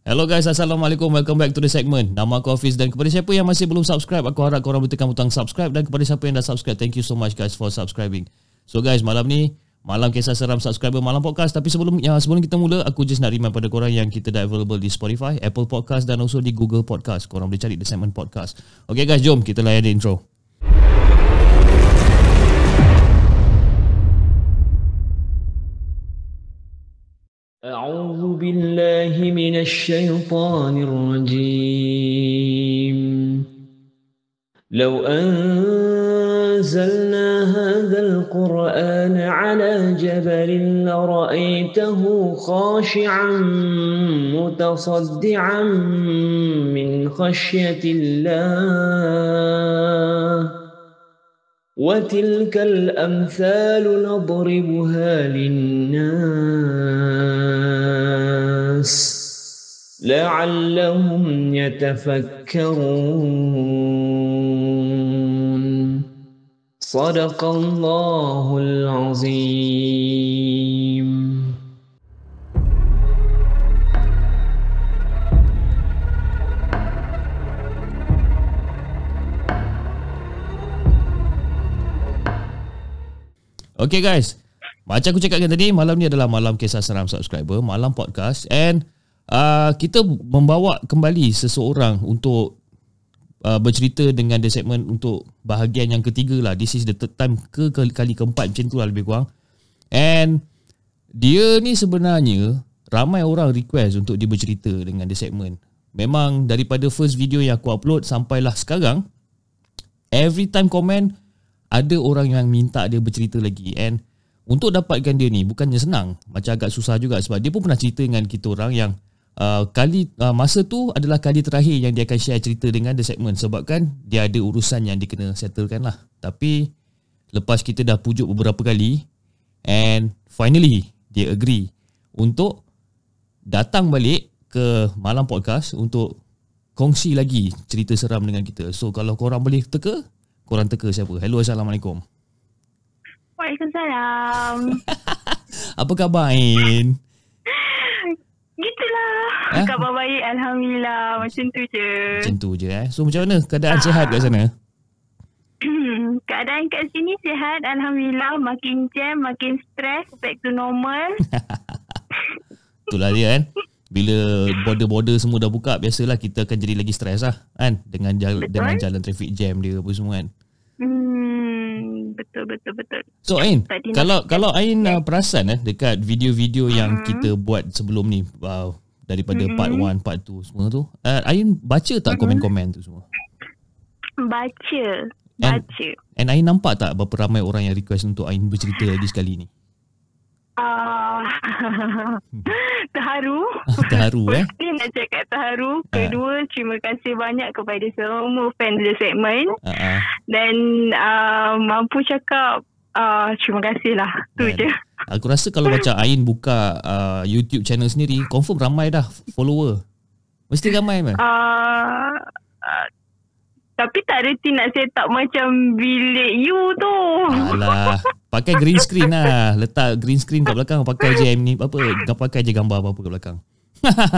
Hello guys, Assalamualaikum. Welcome back to the segment. Nama aku Hafiz dan kepada siapa yang masih belum subscribe, aku harap korang bertekan butang subscribe, dan kepada siapa yang dah subscribe, thank you so much guys for subscribing. So guys, malam ni malam kisah seram subscriber malam podcast. Tapi sebelum kita mula, aku just nak remind pada korang yang kita dah available di Spotify, Apple Podcast dan also di Google Podcast. Korang boleh cari the segment podcast. Okay guys, jom kita layan intro. أعوذ بالله من الشيطان الرجيم لو أنزلنا هذا القرآن على جبل لرأيته خاشعا متصدعا من خشية الله وتلك الأمثال نضربها للناس لعلهم يتفكرون صدق الله العظيم. Okay guys, macam aku cakapkan tadi, malam ni adalah malam kisah seram subscriber, malam podcast, and kita membawa kembali seseorang untuk bercerita dengan the segment untuk bahagian yang ketiga lah. This is the third time kali keempat macam tu lah lebih kurang. And dia ni sebenarnya ramai orang request untuk dia bercerita dengan the segment. Memang daripada first video yang aku upload sampailah sekarang, every time komen ada orang yang minta dia bercerita lagi. And untuk dapatkan dia ni bukannya senang, macam agak susah juga, sebab dia pun pernah cerita dengan kita orang yang masa tu adalah kali terakhir yang dia akan share cerita dengan the segment, sebabkan dia ada urusan yang dia kena settlekan lah. Tapi lepas kita dah pujuk beberapa kali, and finally dia agree untuk datang balik ke malam podcast untuk kongsi lagi cerita seram dengan kita. So kalau korang boleh teka, korang teka siapa? Hello, Assalamualaikum. Waalaikumsalam. Apa khabar Ain? Gitulah. Khabar baik, Alhamdulillah. Macam tu je. Macam tu je So macam mana keadaan sihat kat sana? Keadaan kat sini sihat, Alhamdulillah. Makin jam, makin stres. Back to normal. Itulah dia kan. Bila border-border semua dah buka, biasalah kita akan jadi lagi stres lah kan, dengan jalan traffic jam dia apa semua kan. Betul. So Ain, kalau Ain perasan dekat video-video yang kita buat sebelum ni, daripada part 1, part 2 semua tu, Ain baca tak komen-komen tu semua? Baca. And Ain nampak tak berapa ramai orang yang request untuk Ain bercerita lagi sekali ni? Terharu. Terharu Firstly nak cakap terharu. Kedua, terima kasih banyak kepada semua fans The Segment. Dan mampu cakap terima kasih lah. Tu je. Aku rasa kalau macam Ain buka YouTube channel sendiri, confirm ramai dah follower. Mesti ramai kan? Tapi tak reti nak set up macam bilik you tu. Alah, pakai green screen lah. Letak green screen kat belakang, pakai je pakai je gambar apa-apa kat belakang.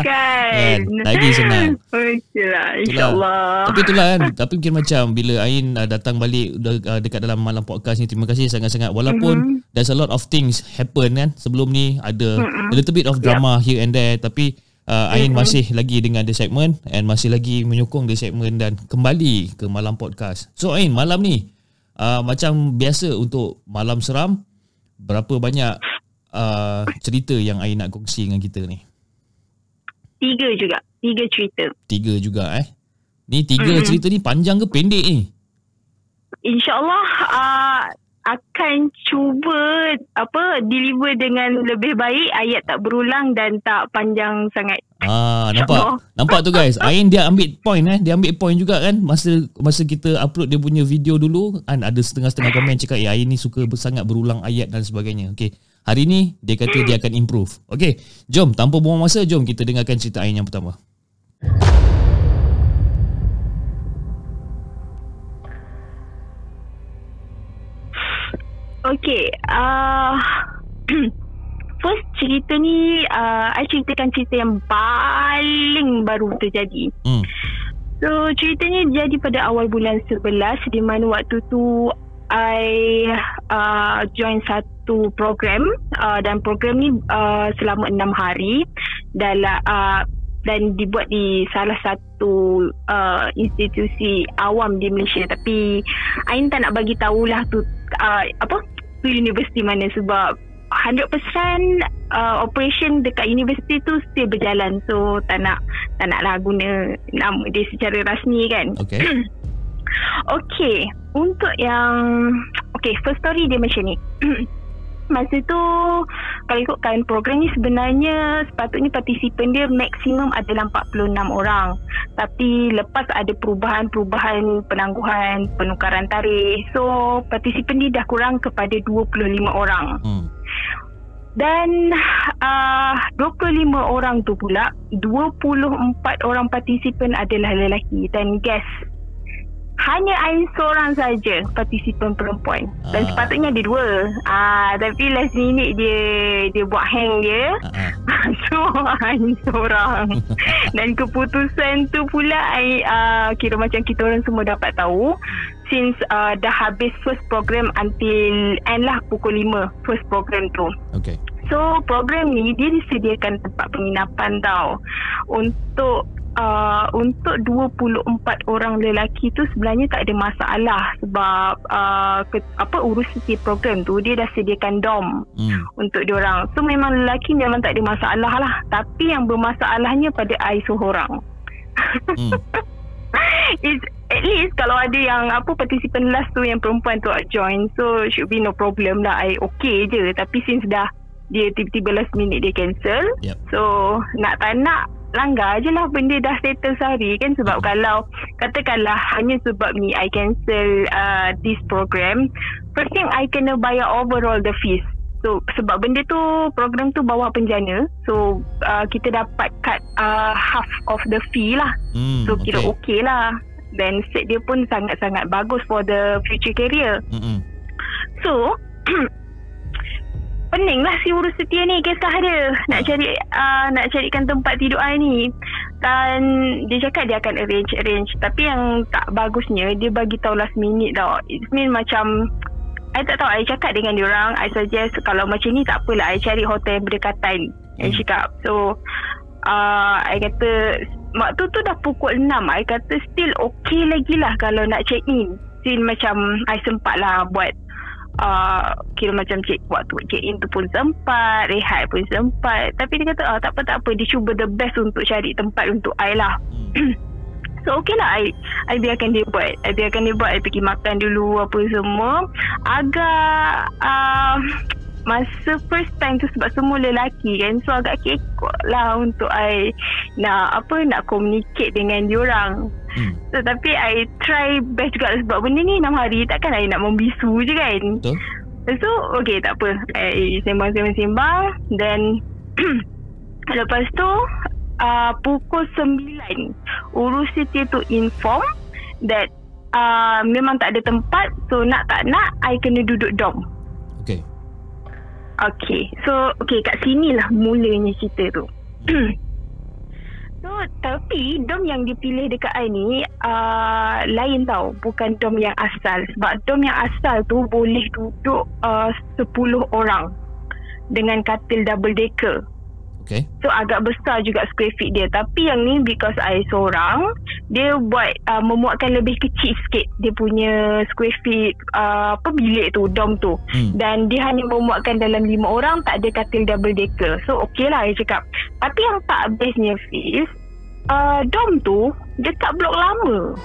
Kan? Lagi senang. Okeylah, insyaAllah. Tapi itulah kan. Tapi mungkin macam bila Ain datang balik dekat dalam malam podcast ni, terima kasih sangat-sangat. Walaupun there's a lot of things happen kan. Sebelum ni ada a little bit of drama here and there, tapi Ain masih lagi dengan the segment, and masih lagi menyokong the segment dan kembali ke malam podcast. So Ain, malam ni macam biasa untuk malam seram, berapa banyak cerita yang Ain nak kongsi dengan kita ni? 3 juga. 3 cerita. 3 juga Ni 3 cerita ni panjang ke pendek ni? InsyaAllah akan cuba deliver dengan lebih baik, ayat tak berulang dan tak panjang sangat. Nampak tu guys. Ain dia ambil point dia ambil point juga kan. Masa kita upload dia punya video dulu kan, ada setengah-setengah komen cakap Ain ni suka sangat berulang ayat dan sebagainya. Okey, hari ni dia kata dia akan improve. Okey, jom tanpa buang masa, jom kita dengarkan cerita Ain yang pertama. Okay, first cerita ni I ceritakan cerita yang paling baru terjadi. So ceritanya jadi pada awal bulan 11, di mana waktu tu I join satu program, dan program ni selama 6 hari dan dibuat di salah satu institusi awam di Malaysia. Tapi I tak nak bagi tahulah tu tu universiti mana, sebab 100% operation dekat universiti tu still berjalan. So tak naklah guna nama dia secara rasmi kan. Okay, untuk yang first story dia macam ni. Masa tu kalau ikutkan program ni, sebenarnya sepatutnya partisipan dia maksimum adalah 46 orang. Tapi lepas ada perubahan penangguhan, penukaran tarikh, so partisipan dia dah kurang kepada 25 orang. Dan 25 orang tu pula 24 orang partisipan adalah lelaki. Dan guess, hanya I seorang saja partisipan perempuan. Dan sepatutnya ada 2. Tapi last minute dia buat hang dia. So I seorang. Dan keputusan tu pula kira macam kita orang semua dapat tahu, since dah habis first program until end lah pukul 5 first program tu. So program ni dia disediakan tempat penginapan tau. Untuk 24 orang lelaki tu sebenarnya tak ada masalah, sebab urusan program tu dia dah sediakan dom untuk diorang. So memang lelaki memang tak ada masalah lah. Tapi yang bermasalahnya pada I seorang. At least kalau ada yang partisipan last tu yang perempuan tu join, so should be no problem lah. I okay je. Tapi since dah dia tiba-tiba last minute dia cancel, so nak tak nak langgar je lah benda dah settle sehari kan. Sebab kalau katakanlah hanya sebab ni I cancel this program, first thing I kena bayar overall the fees. So sebab benda tu, program tu bawah penjana, so kita dapat cut half of the fee lah. So kira okay lah. Dan set dia pun sangat-sangat bagus for the future career. So pening lah si urus setia ni, kisah dia nak carikan tempat tidur I ni. Dan dia cakap dia akan arrange. Tapi yang tak bagusnya, dia bagi tahu last minute tau. It mean macam I tak tahu, I cakap dengan diorang, I suggest kalau macam ni tak apalah, I cari hotel berdekatan. I cakap. So I kata waktu tu dah pukul 6, I kata still okay lagi lah kalau nak check in. Still macam I sempat lah buat kira macam waktu check in tu pun sempat, rehat pun sempat. Tapi dia kata tak apa, dia cuba the best untuk cari tempat untuk I lah. So okay lah, I biarkan dia buat. I pergi makan dulu apa semua. Agak masa first time tu sebab semua lelaki kan, so agak kekok lah untuk I nak communicate dengan diorang. So tapi I try best juga, sebab benda ni 6 hari, takkan I nak membisu je kan. So okay, tak apa, I sembang. Then lepas tu pukul 9 urus setia tu inform that memang tak ada tempat. So nak tak nak I kena duduk dom. Okay, so kat sinilah mulanya cerita tu. So tapi dom yang dipilih dekat I ni lain tau, bukan dom yang asal. Sebab dom yang asal tu boleh duduk 10 orang dengan katil double decker. So agak besar juga square feet dia. Tapi yang ni because I seorang, dia buat memuatkan lebih kecil sikit dia punya square feet bilik tu, dom tu. Dan dia hanya memuatkan dalam 5 orang, tak ada katil double decker. So okay lah, I cakap. Tapi yang tak bestnya Fiz, dom tu dekat blok lama.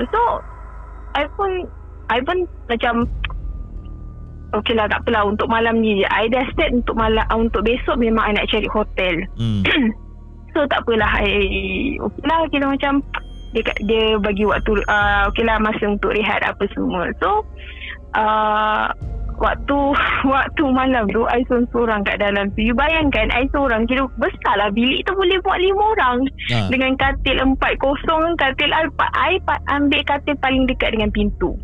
So I pun macam okay lah, tak apalah, untuk malam ni je I dah set untuk malam. Untuk besok memang I nak cari hotel. So tak apalah, okay lah, kira macam dia bagi waktu okay lah, masa untuk rehat apa semua. So waktu malam tu I seorang kat dalam tu. You bayangkan I seorang, kira besar lah bilik tu, boleh buat 5 orang. Dengan katil 4 kosong. Katil I ambil katil paling dekat dengan pintu.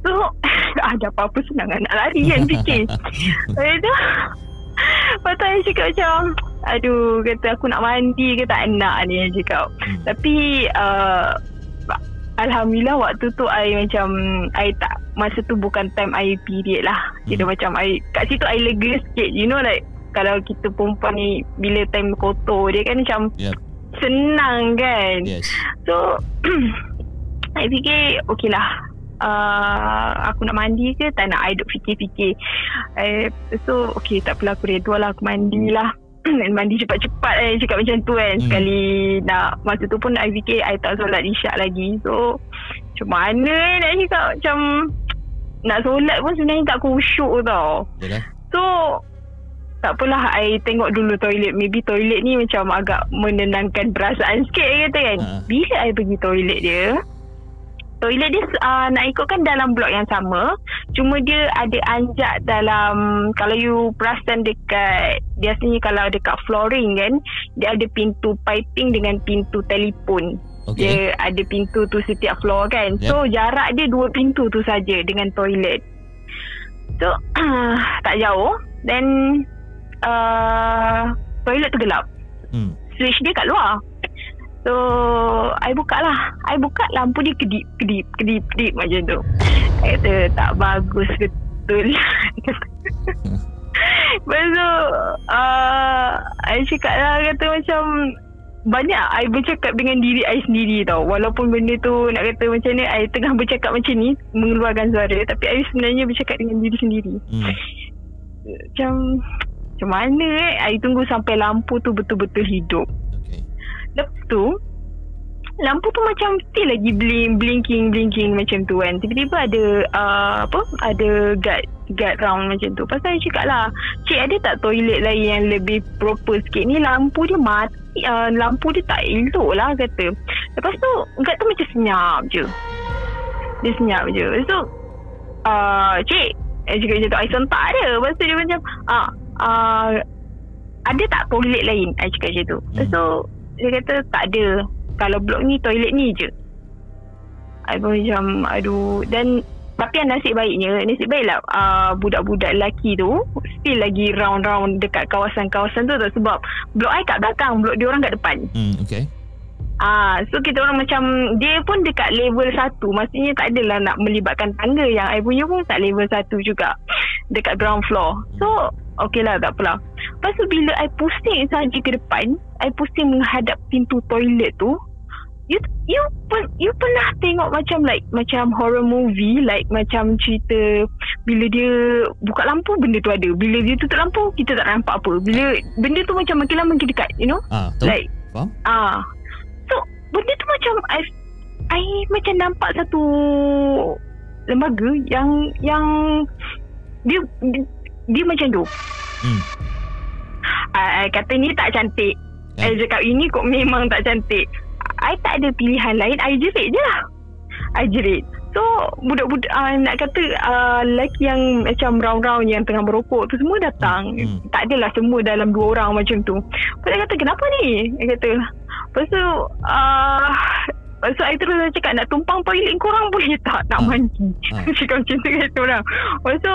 So ada apa-apa senang nak lari kan fikir. Lepas tu I cakap macam aduh, kata aku nak mandi ke tak nak ni, I cakap. Tapi Alhamdulillah waktu tu I macam I tak, masa tu bukan time I period lah. Kira macam I kat situ I lega sikit. You know like kalau kita perempuan ni bila time kotor dia kan macam senang kan. So I fikir okey lah, aku nak mandi ke tak nak, I duk fikir-fikir. So okey tak apalah, aku redha lah, aku mandi lah. Mandi cepat-cepat cakap macam tu kan. Sekali nak, masa tu pun I fikir I tak solat isyak lagi. So macam mana nak cakap, macam nak solat pun sebenarnya tak khusyuk tau. So tak apalah, I tengok dulu toilet. Maybe toilet ni macam agak menenangkan perasaan sikit kata kan. Bila I pergi toilet dia nak ikutkan dalam blok yang sama, cuma dia ada anjak dalam, kalau you perasan dekat, biasanya kalau dekat flooring kan, dia ada pintu piping dengan pintu telefon. Dia ada pintu tu setiap floor kan. So jarak dia 2 pintu tu saja dengan toilet. So tak jauh. Then toilet tu gelap. Switch dia kat luar. So I buka lampu dia kedip macam tu. I kata tak bagus betul. Lepas tu I cakap lah, kata macam banyak I bercakap dengan diri I sendiri tau. Walaupun benda tu nak kata macam ni, I tengah bercakap macam ni, mengeluarkan suara, tapi I sebenarnya bercakap dengan diri sendiri. Macam mana I tunggu sampai lampu tu betul-betul hidup. Lepas tu lampu tu macam still lagi blinking macam tu kan. Tiba-tiba ada ada guard round macam tu. Pasal saya cakap lah, cik ada tak toilet lain yang lebih proper sikit ni, lampu dia mati, lampu dia tak elok lah kata. Lepas tu guard tu macam senyap je. Dia senyap je. Lepas tu cik, saya cakap macam tu, I sentak dia. Lepas tu dia macam ada tak toilet lain, I cakap macam tu. Lepas tu dia kata tak ada, kalau blok ni toilet ni je. I pun macam aduh. Dan tapi nasib baiklah budak-budak lelaki tu still lagi round-round dekat kawasan-kawasan tu, sebab blok I kat belakang, blok dia orang kat depan. So kita orang macam, dia pun dekat level 1, maksudnya tak adalah nak melibatkan tangga. Yang I punya pun tak level 1 juga, dekat ground floor. So okey lah, tak apalah. Lepas tu bila I pusing saja ke depan, I pusing menghadap pintu toilet tu, you pernah tengok macam horror movie, like macam cerita bila dia buka lampu benda tu ada, bila dia tutup lampu kita tak nampak apa, bila benda tu macam makin lama makin dekat, you know. Like faham? So benda tu macam I macam nampak satu lembaga yang dia macam tu. I kata ni tak cantik. I cakap ini kok memang tak cantik. I tak ada pilihan lain, I jerit je lah. I jerit. So budak-budak nak kata lelaki yang macam round-round yang tengah merokok tu semua datang. Tak adalah semua dalam 2 orang macam tu. Lepas dia kata kenapa ni? Dia kata lepas tu I terus cakap nak tumpang toilet korang boleh tak, nak mandi. Cakap macam tu kata orang. Lepas tu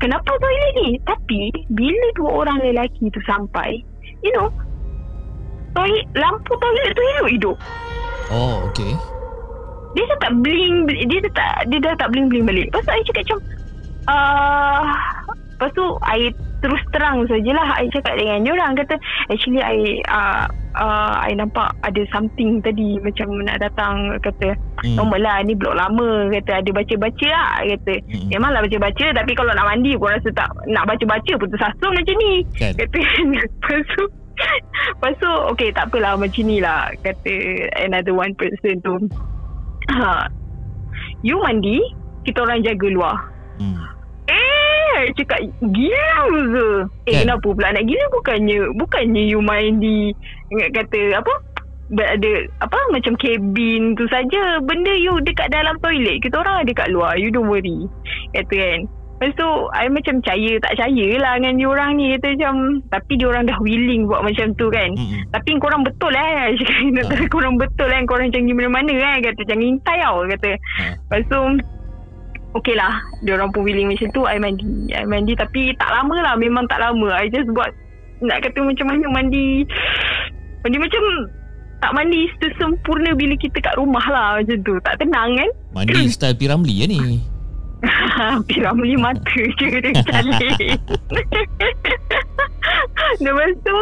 kenapa toilet ni? Tapi bila 2 orang lelaki tu sampai, you know, lampu toilet tu hidup. Oh, okay. Dia dah tak bling, dia dah tak bling balik. Lepas tu I cakap macam lepas tu I terus terang sajalah, I cakap dengan dia orang, kata actually I nampak ada something tadi macam nak datang, kata normal lah ni blok lama, kata ada baca-baca lah, kata memanglah baca-baca, tapi kalau nak mandi pun rasa tak nak baca-baca putus asa macam ni kan? Kata lepas tu okay tak apalah macam ni lah, kata another one person tu, you mandi, kita orang jaga luar. Cakap gila ke? Kenapa pula nak gila? Bukannya you mandi, kata apa, ada apa macam kabin tu saja, benda you dekat dalam toilet, kita orang ada kat luar, you don't worry, kata kan. Lepas tu I macam tak percaya lah dengan diorang ni, kata macam, tapi diorang dah willing buat macam tu kan. Tapi korang betul korang betul korang canggih mana-mana kan, kata jangan intai tau, kata. Lepas tu okey lah, diorang pun willing macam tu. I mandi tapi tak lama lah, memang tak lama. I just buat nak kata macam mana mandi macam tak mandi sempurna bila kita kat rumah lah. Macam tu, tak tenang kan. Mandi style P. Ramlee ya ni. P. Ramlee mata je dia calik. Lepas tu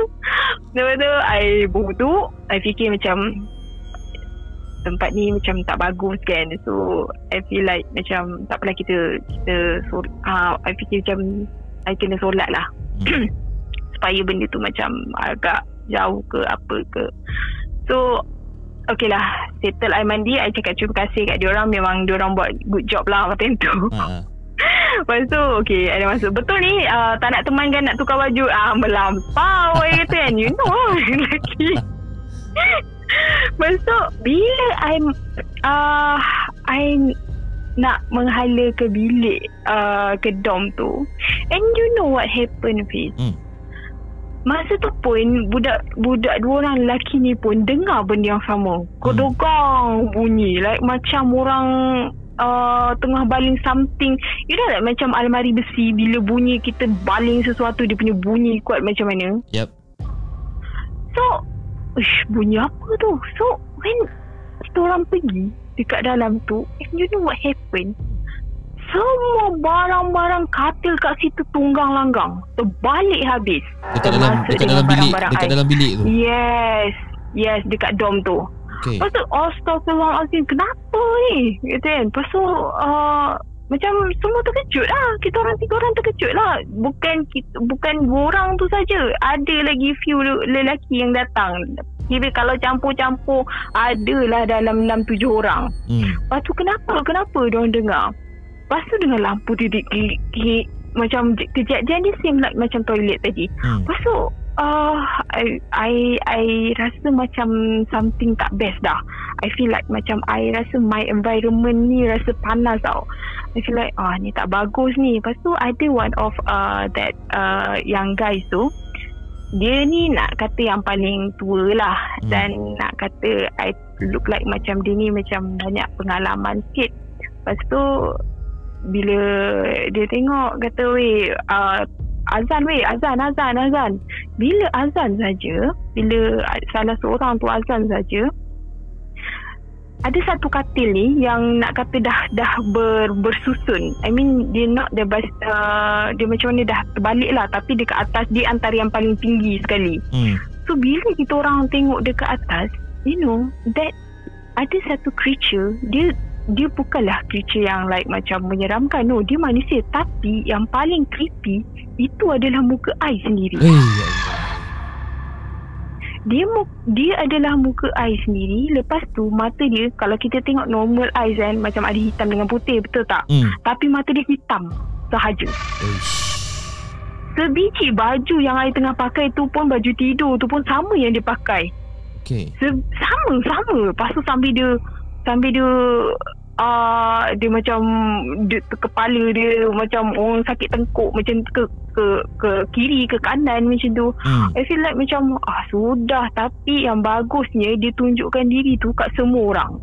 I duduk, I fikir macam tempat ni macam tak bagus kan. So I feel like macam tak apalah, kita I fikir macam I kena solat lah. Supaya benda tu macam agak jauh ke apa ke. So okay lah, settle I mandi, I cakap terima kasih kat diorang. Memang diorang buat good job lah macam tu. Lepas tu okay, ada masuk. Betul ni tak nak temankan nak tukar baju. Melampau I kata kan. You know lelaki. Lepas tu bila I nak menghala ke bilik ke dorm tu, and you know what happened, Fiz? Masa tu pun budak dua orang lelaki ni pun dengar benda yang sama. Kodogang bunyi like macam orang tengah baling something. You know like macam almari besi, bila bunyi kita baling sesuatu, dia punya bunyi kuat macam mana. Yep. So bunyi apa tu? So when kita orang pergi dekat dalam tu, and you know what happened? Semua barang-barang katil kat situ tunggang langgang, terbalik habis. Dekat dalam bilik tu. Yes, dekat dorm tu. Okay. Lepas tu astagfirullahalazim, kenapa ni? Gitu kan. Lepas tu macam semua terkejut lah. Kita orang 3 orang terkejut lah. Bukan 2 orang tu saja. Ada lagi few lelaki yang datang. Kira kalau campur-campur adalah dalam 6-7 orang. Lepas tu kenapa diorang dengar? Lepas tu dengan lampu titik macam kejadian ni same like macam toilet tadi. Lepas tu I rasa macam something tak best dah. I feel like macam I rasa my environment ni rasa panas tau. I feel like ni tak bagus ni. Lepas tu ada one of that young guys tu, dia ni nak kata yang paling tua lah. Dan nak kata I look like macam dia ni macam banyak pengalaman sikit. Lepas tu bila dia tengok, kata azan. Bila azan saja, bila salah seorang tu azan saja, ada satu katil ni yang nak kata dah bersusun. I mean dia dia macam mana dah terbalik lah, tapi dekat atas dia antara yang paling tinggi sekali. So bila kita orang tengok dekat atas, you know that ada satu creature. Dia bukanlah creature yang like macam menyeramkan. No, dia manusia. Tapi yang paling creepy itu adalah muka I sendiri. Dia adalah muka I sendiri. Lepas tu mata dia, kalau kita tengok normal eyes kan, macam ada hitam dengan putih, betul tak? Tapi mata dia hitam sahaja. Sebiji baju yang I tengah pakai tu pun, baju tidur tu pun sama yang dia pakai. Okay. Sama. Lepas tu sambil dia dia macam kepala dia macam orang sakit tengkuk, macam ke kiri ke kanan macam tu. I feel like macam sudah. Tapi yang bagusnya dia tunjukkan diri tu kat semua orang.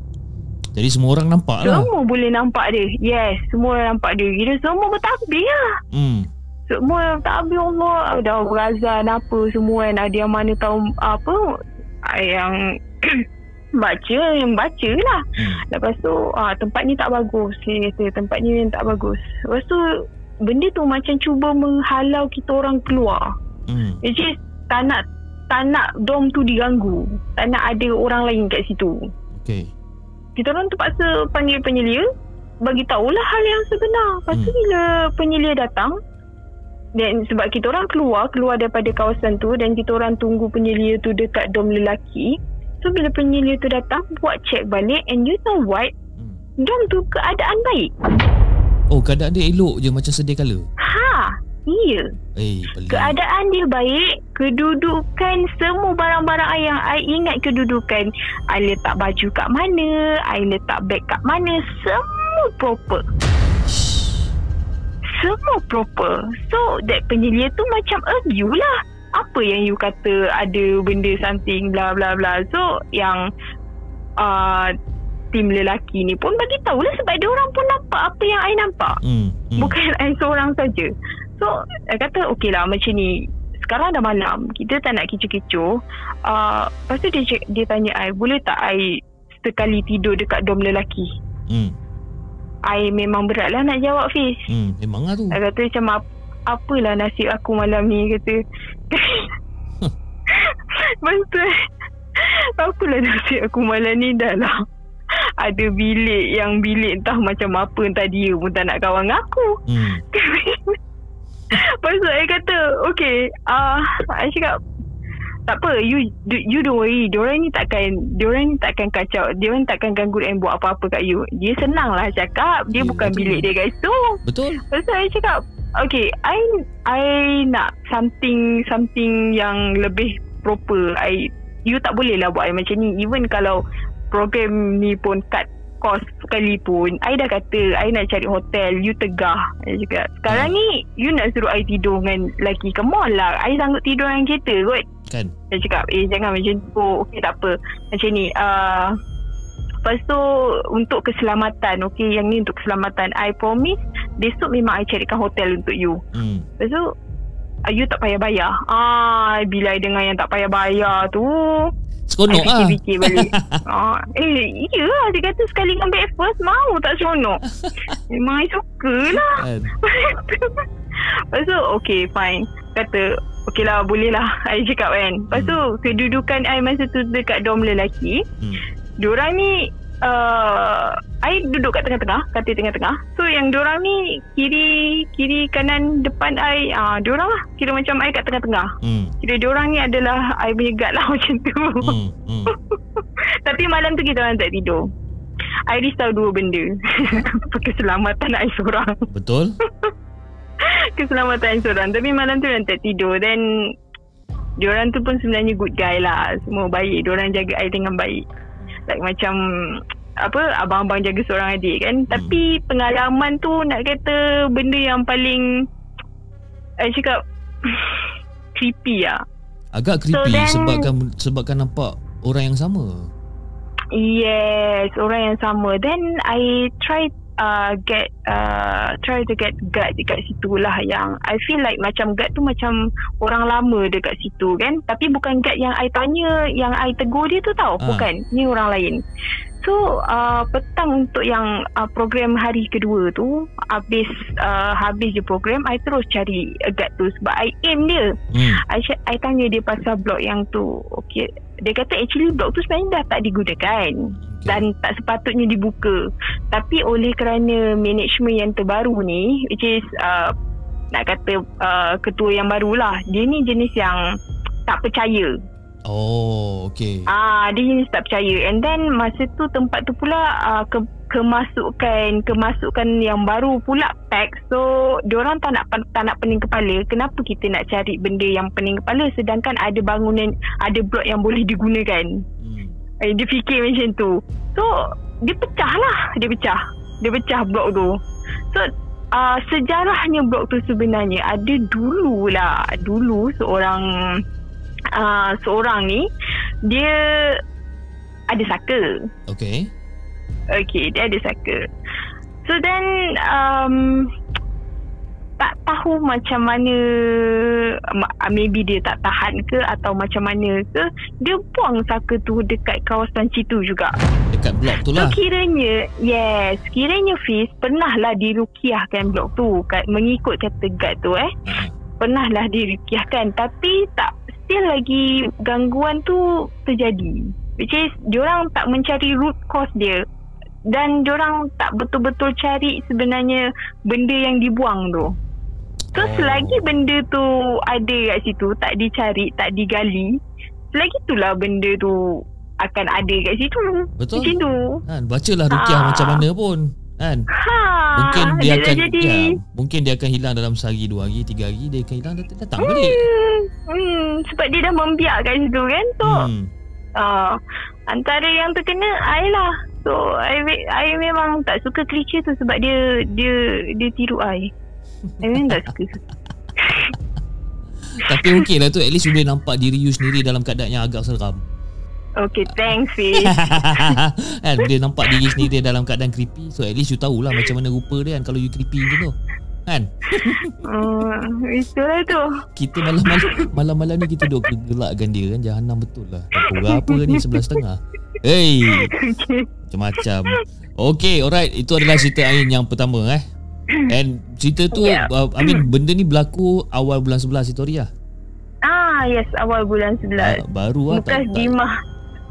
Jadi semua orang nampak lah. Semua boleh nampak dia. Yes, semua orang nampak dia. Dia semua bertakbir lah. Semua takbir Allah, dah berazan apa semua kan. Ada yang mana tahu apa yang baca lah. Lepas tu tempat ni tak bagus. Dia kata tempat ni tak bagus. Lepas tu benda tu macam cuba menghalau kita orang keluar. Jadi tak nak dorm tu diganggu. Tak nak ada orang lain kat situ. Okay. Kita orang terpaksa panggil penyelia, bagi tahulah hal yang sebenar. Lepas tu bila penyelia datang, dan sebab kita orang keluar daripada kawasan tu, dan kita orang tunggu penyelia tu dekat dorm lelaki. So bila penyelia tu datang, buat check balik, and you know what? Dorm tu keadaan baik. Oh, keadaan dia elok je, macam sedia kala. Iya. Keadaan dia baik. Kedudukan semua barang-barang yang I ingat kedudukan. I letak baju kat mana, I letak beg kat mana, semua proper. So that penyelia tu macam you lah, apa yang you kata ada benda something bla bla bla. So yang tim lelaki ni pun bagi tahulah, sebab dia orang pun nampak apa yang I nampak. Bukan I seorang saja. So I kata okey lah macam ni. sekarang dah malam, kita tak nak kecoh-kecoh. Lepas tu dia tanya I, boleh tak I sekali tidur dekat dom lelaki? I memang berat lah nak jawab, Fiz. Memang lah tu. I kata macam apalah nasib aku malam ni, kata. Lepas tu apalah nasib aku malam ni, dah lah ada bilik entah macam apa, entah dia pun tak nak kawan dengan aku. Lepas tu saya kata okay, saya cakap tak apa, you don't worry, diorang ni takkan kacau, diorang takkan ganggu dan buat apa-apa kat you. Dia senang lah cakap, dia bukan betul. bilik dia kat situ. Betul. Lepas tu saya cakap okay, I nak something yang lebih proper. You tak boleh lah buat I macam ni. Even kalau program ni pun cut cost sekalipun, I dah kata I nak cari hotel, you tegah. I cakap sekarang ni you nak suruh I tidur dengan lelaki, come on lah, I sanggup tidur dengan kereta kot kan. Saya cakap jangan macam tu. Okay, tak apa macam ni. Lepas tu untuk keselamatan, okay, yang ni untuk keselamatan, I promise besok memang I carikan hotel untuk you. Lepas tu you tak payah bayar. Bila I dengar yang tak payah bayar tu, seronok lah. Fikir balik. Iya lah, dia kata sekali dengan breakfast mau tak seronok. Memang I suka lah. Lepas tu okay fine, kata okay lah, boleh lah I cakap kan. Lepas tu kedudukan I masa tu dekat dom lelaki, diorang ni I duduk kat tengah-tengah, katil tengah-tengah. So yang diorang ni kiri kanan depan I, diorang lah kira macam I kat tengah-tengah. Kira diorang ni adalah I punya guard lah macam tu. Tapi malam tu kita orang tak tidur. I risau dua benda. Keselamatan I seorang. Betul. Keselamatan I seorang. Tapi malam tu orang tak tidur. Dan diorang tu pun sebenarnya good guy lah, semua baik. Diorang jaga I dengan baik, like macam abang-abang jaga seorang adik kan. Tapi pengalaman tu nak kata benda yang paling I cakap creepy lah. Agak creepy sebabkan nampak orang yang sama. Yes, orang yang sama. Then I try to get guard dekat situ lah, yang I feel like macam guard tu macam orang lama dekat situ kan. Tapi bukan guard yang I tanya, yang I tegur dia tu tau. Bukan, ni orang lain. So petang untuk yang program hari kedua tu, habis je program, I terus cari guard tu sebab I aim dia. I tanya dia pasal blog yang tu. Okay, dia kata actually blog tu sebenarnya dah tak digunakan dan tak sepatutnya dibuka. Tapi oleh kerana management yang terbaru ni, which is nak kata ketua yang barulah, dia ni jenis yang tak percaya. Oh, okay. Dia jenis tak percaya. And then masa tu tempat tu pula kemasukan yang baru pula pack. So diorang tak nak pening kepala. Kenapa kita nak cari benda yang pening kepala sedangkan ada bangunan, ada blok yang boleh digunakan. Dia fikir macam tu. So dia pecah blok tu. So sejarahnya blok tu sebenarnya ada dulu seorang ni dia ada saka. Okay, dia ada saka. So then tak tahu macam mana, maybe dia tak tahan ke atau macam mana ke, dia buang saka tu dekat kawasan situ juga, dekat blok tu lah. So kiranya Fiz pernah lah dirukiahkan blok tu mengikut kata guard tu pernah lah dirukiahkan, tapi still lagi gangguan tu terjadi, which is diorang tak mencari root cause dia dan diorang tak betul-betul cari sebenarnya benda yang dibuang tu. So selagi benda tu ada kat situ, tak dicari, tak digali, selagi itulah benda tu akan ada kat situ. Betul. Macam tu. Bacalah rukiah macam mana pun kan. Mungkin dia akan mungkin dia akan hilang dalam sehari, 2 hari, 3 hari, dia akan hilang, datang balik. Sebab dia dah membiak kat situ kan. So antara yang terkena I lah. So I memang tak suka klise tu sebab dia tiru I. I memang tak suka. Tapi okey lah tu, at least you boleh nampak diri you sendiri dalam keadaan yang agak seram. Okay, thanks Fiz. Kan dia nampak diri sendiri dalam keadaan creepy. So at least you tahulah macam mana rupa dia kan kalau you creepy macam tu. Kan? Itulah tu. Kita malam-malam ni kita duk gelakkan dia kan. Jahanam betul lah. Pukul berapa kan ni? 11.30. Hey, macam-macam. Okay, alright. Itu adalah cerita Ain yang pertama And cerita tu benda ni berlaku awal bulan 11 itu hari lah. Yes, awal bulan 11. Baru lah. Mukadimah.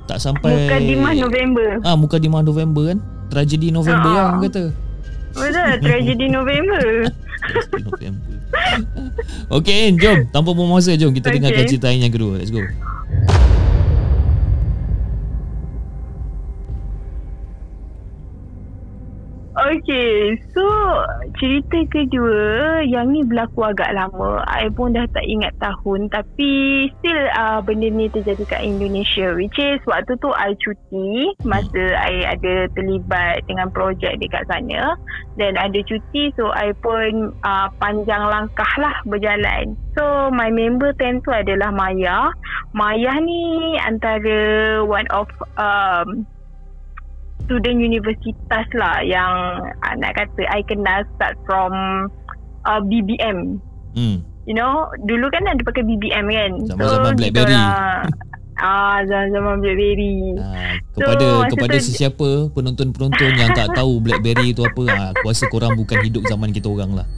Tak sampai Mukadimah November. Mukadimah November kan. Tragedi November lah orang kata. Betul, tragedi November. November. Okay, jom. Tanpa buang masa, jom kita dengarkan cerita Ain yang kedua. Let's go. Okay, so cerita kedua yang ni berlaku agak lama. I pun dah tak ingat tahun, tapi still benda ni terjadi kat Indonesia, which is waktu tu I cuti masa I ada terlibat dengan projek dekat sana. Dan ada cuti, so I pun panjang langkah lah berjalan. So my member time tu adalah Maya. Maya ni antara one of student universitas lah yang nak kata I kenal start from BBM. You know, dulu kan ada pakai BBM kan. Zaman-zaman BlackBerry. Zaman-zaman BlackBerry. Kepada sesiapa penonton-penonton yang tak tahu BlackBerry itu apa, aku rasa korang bukan hidup zaman kita orang lah.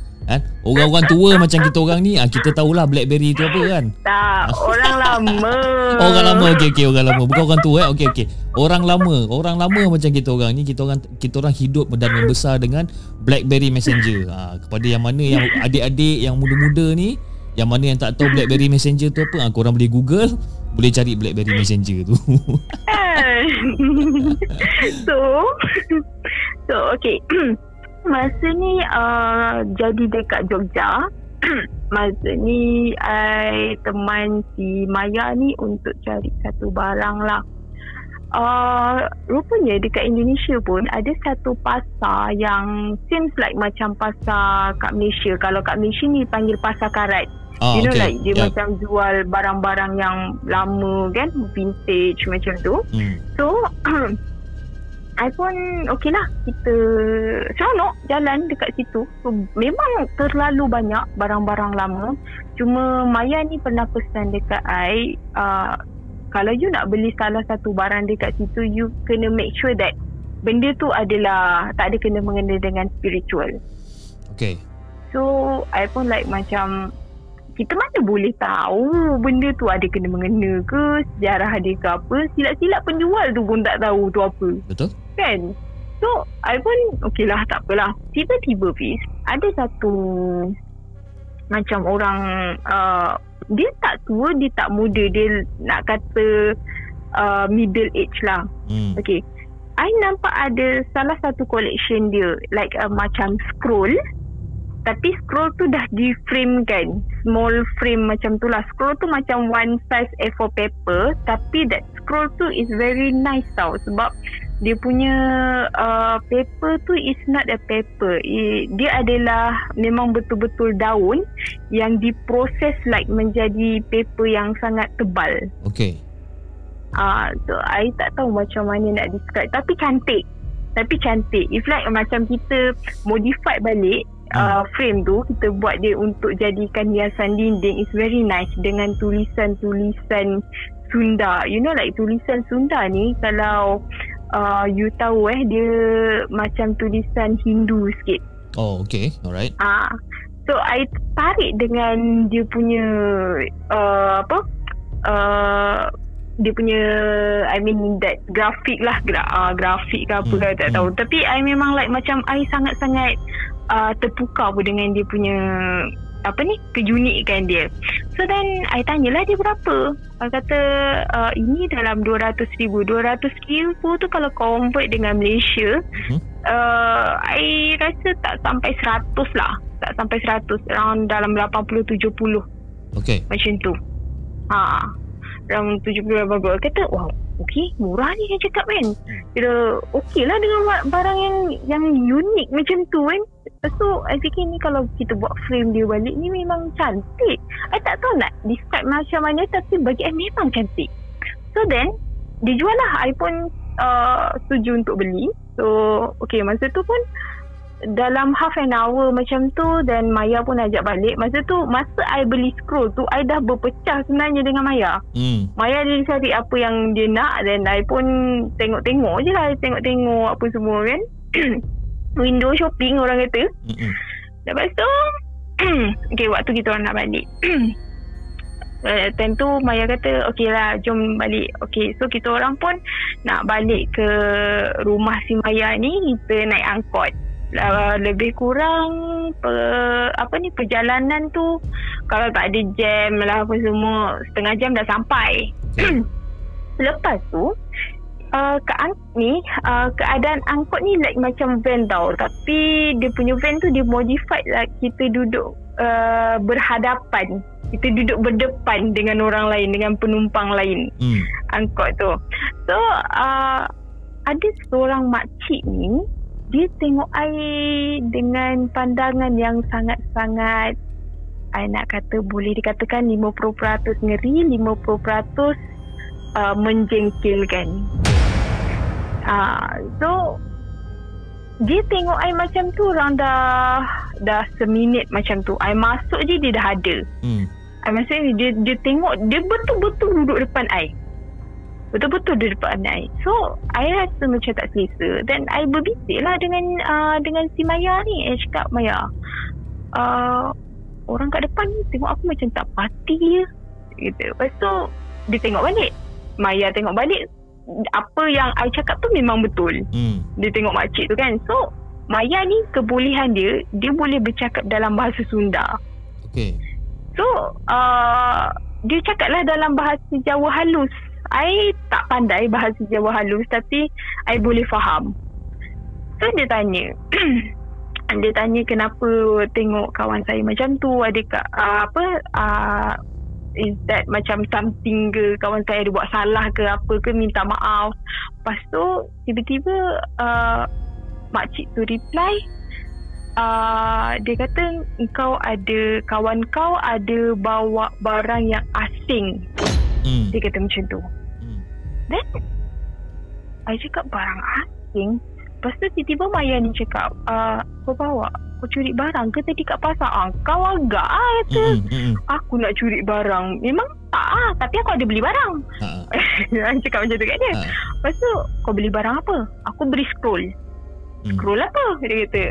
Orang-orang tua macam kita orang ni, kita tahulah BlackBerry itu apa kan. Tak, orang lama. Orang lama, okey, orang lama. Bukan orang tua okey. Orang lama macam kita orang ni, kita orang hidup dan membesar dengan BlackBerry Messenger. Kepada yang mana yang adik-adik yang muda-muda ni, yang mana yang tak tahu BlackBerry Messenger tu apa, korang boleh Google, boleh cari BlackBerry Messenger tu. So okey. Masa ni jadi dekat Jogja. Masa ni I teman si Maya ni untuk cari satu barang lah. Rupanya dekat Indonesia pun ada satu pasar yang seems like macam pasar kat Malaysia. Kalau kat Malaysia ni panggil pasar karat. You know, like dia macam jual barang-barang yang lama kan, vintage macam tu. So I pun okey lah, kita seronok jalan dekat situ. So, memang terlalu banyak barang-barang lama. Cuma Maya ni pernah pesan dekat I, kalau you nak beli salah satu barang dekat situ, you kena make sure that benda tu adalah tak ada kena-mengena dengan spiritual. Okay. So I pun like macam, kita mana boleh tahu benda tu ada kena-mengena ke, sejarah dia ke apa. Silap-silap penjual tu pun tak tahu tu apa. Betul kan? So I pun okey lah, tak apalah. Tiba-tiba Fiz, ada satu macam orang, dia tak tua, dia tak muda, dia nak kata middle age lah. Okay, I nampak ada salah satu collection dia, like macam scroll. Tapi scroll tu dah di-frame kan, small frame macam tu lah. Scroll tu macam one size A4 paper, tapi that scroll tu is very nice tau. Sebab dia punya paper tu is not a paper. Dia adalah memang betul-betul daun yang diproses like menjadi paper yang sangat tebal. Okay. So I tak tahu macam mana nak describe. Tapi cantik. If like macam kita modify balik frame tu, kita buat dia untuk jadikan hiasan dinding, is very nice dengan tulisan-tulisan Sunda. You know, like tulisan Sunda ni, kalau you tahu dia macam tulisan Hindu sikit. Oh, okay. Alright. So I tarik dengan dia punya dia punya, I mean that grafik lah, grafik ke apa ke tak tahu. Tapi I memang like macam I sangat-sangat terpukau pun dengan dia punya keunikan dia. So then I tanyalah dia berapa. I kata ini dalam 200,000. 200,000 tu kalau convert dengan Malaysia, I rasa tak sampai 100 lah. Tak sampai 100, around dalam 80-70. Okay. Macam tu. Dalam 70-80. Kata wow, okey, murah ni yang cakap kan. Kira okey lah dengan barang yang unik macam tu kan. So I fikir ni kalau kita buat frame dia balik ni memang cantik. I tak tahu nak describe macam mana, tapi bagi I memang cantik. So then dia jual lah. I pun setuju untuk beli. So okey, masa tu pun dalam half an hour macam tu, dan Maya pun ajak balik. Masa I beli scroll tu, I dah berpecah sebenarnya dengan Maya. Maya dia cari apa yang dia nak, dan I pun tengok-tengok je lah. Tengok-tengok apa semua kan. Window shopping orang kata. Lepas tu okay, waktu kita orang nak balik time tu Maya kata okey lah, jom balik. Okay, so kita orang pun nak balik ke rumah si Maya ni. Kita naik angkot. Lebih kurang perjalanan tu, kalau tak ada jam lah apa semua, setengah jam dah sampai. Lepas tu keadaan angkot ni like macam van tau, tapi dia punya van tu dia modified lah. Kita duduk berhadapan, kita duduk berdepan dengan orang lain, dengan penumpang lain angkot tu. So ada seorang makcik ni, dia tengok I dengan pandangan yang sangat-sangat, I nak kata boleh dikatakan 50% ngeri, 50% menjengkelkan. So dia tengok I macam tu, orang dah seminit macam tu. I masuk je dia dah ada. I masuk ni dia tengok, dia betul-betul duduk depan I. Betul-betul di depan I. So I rasa macam tak selesa. Dan I berbisik lah dengan si Maya ni. I cakap, Maya, orang kat depan ni tengok aku macam tak pati je gitu. Lepas tu dia tengok balik, Maya tengok balik, apa yang I cakap tu memang betul. Dia tengok makcik tu kan. So Maya ni kebolehan dia boleh bercakap dalam bahasa Sunda. Okay. So dia cakap lah dalam bahasa Jawa halus. I tak pandai bahasa Jawa halus, tapi I boleh faham. So dia tanya dia tanya kenapa tengok kawan saya macam tu, adakah is that macam something ke, kawan saya ada buat salah ke apa ke, minta maaf. Lepas tu tiba-tiba makcik tu reply, dia kata kawan kau ada bawa barang yang asing. Dia kata macam tu. Then I cakap barang asing. Lepas tu tiba-tiba Maya ni cakap, kau bawa, kau curi barang ke tadi kat pasar? Kau agak kata aku nak curi barang. Memang tak tapi aku ada beli barang. I cakap macam tu kat dia. Lepas tu, kau beli barang apa? Aku beli scroll. Scroll apa? Dia kata,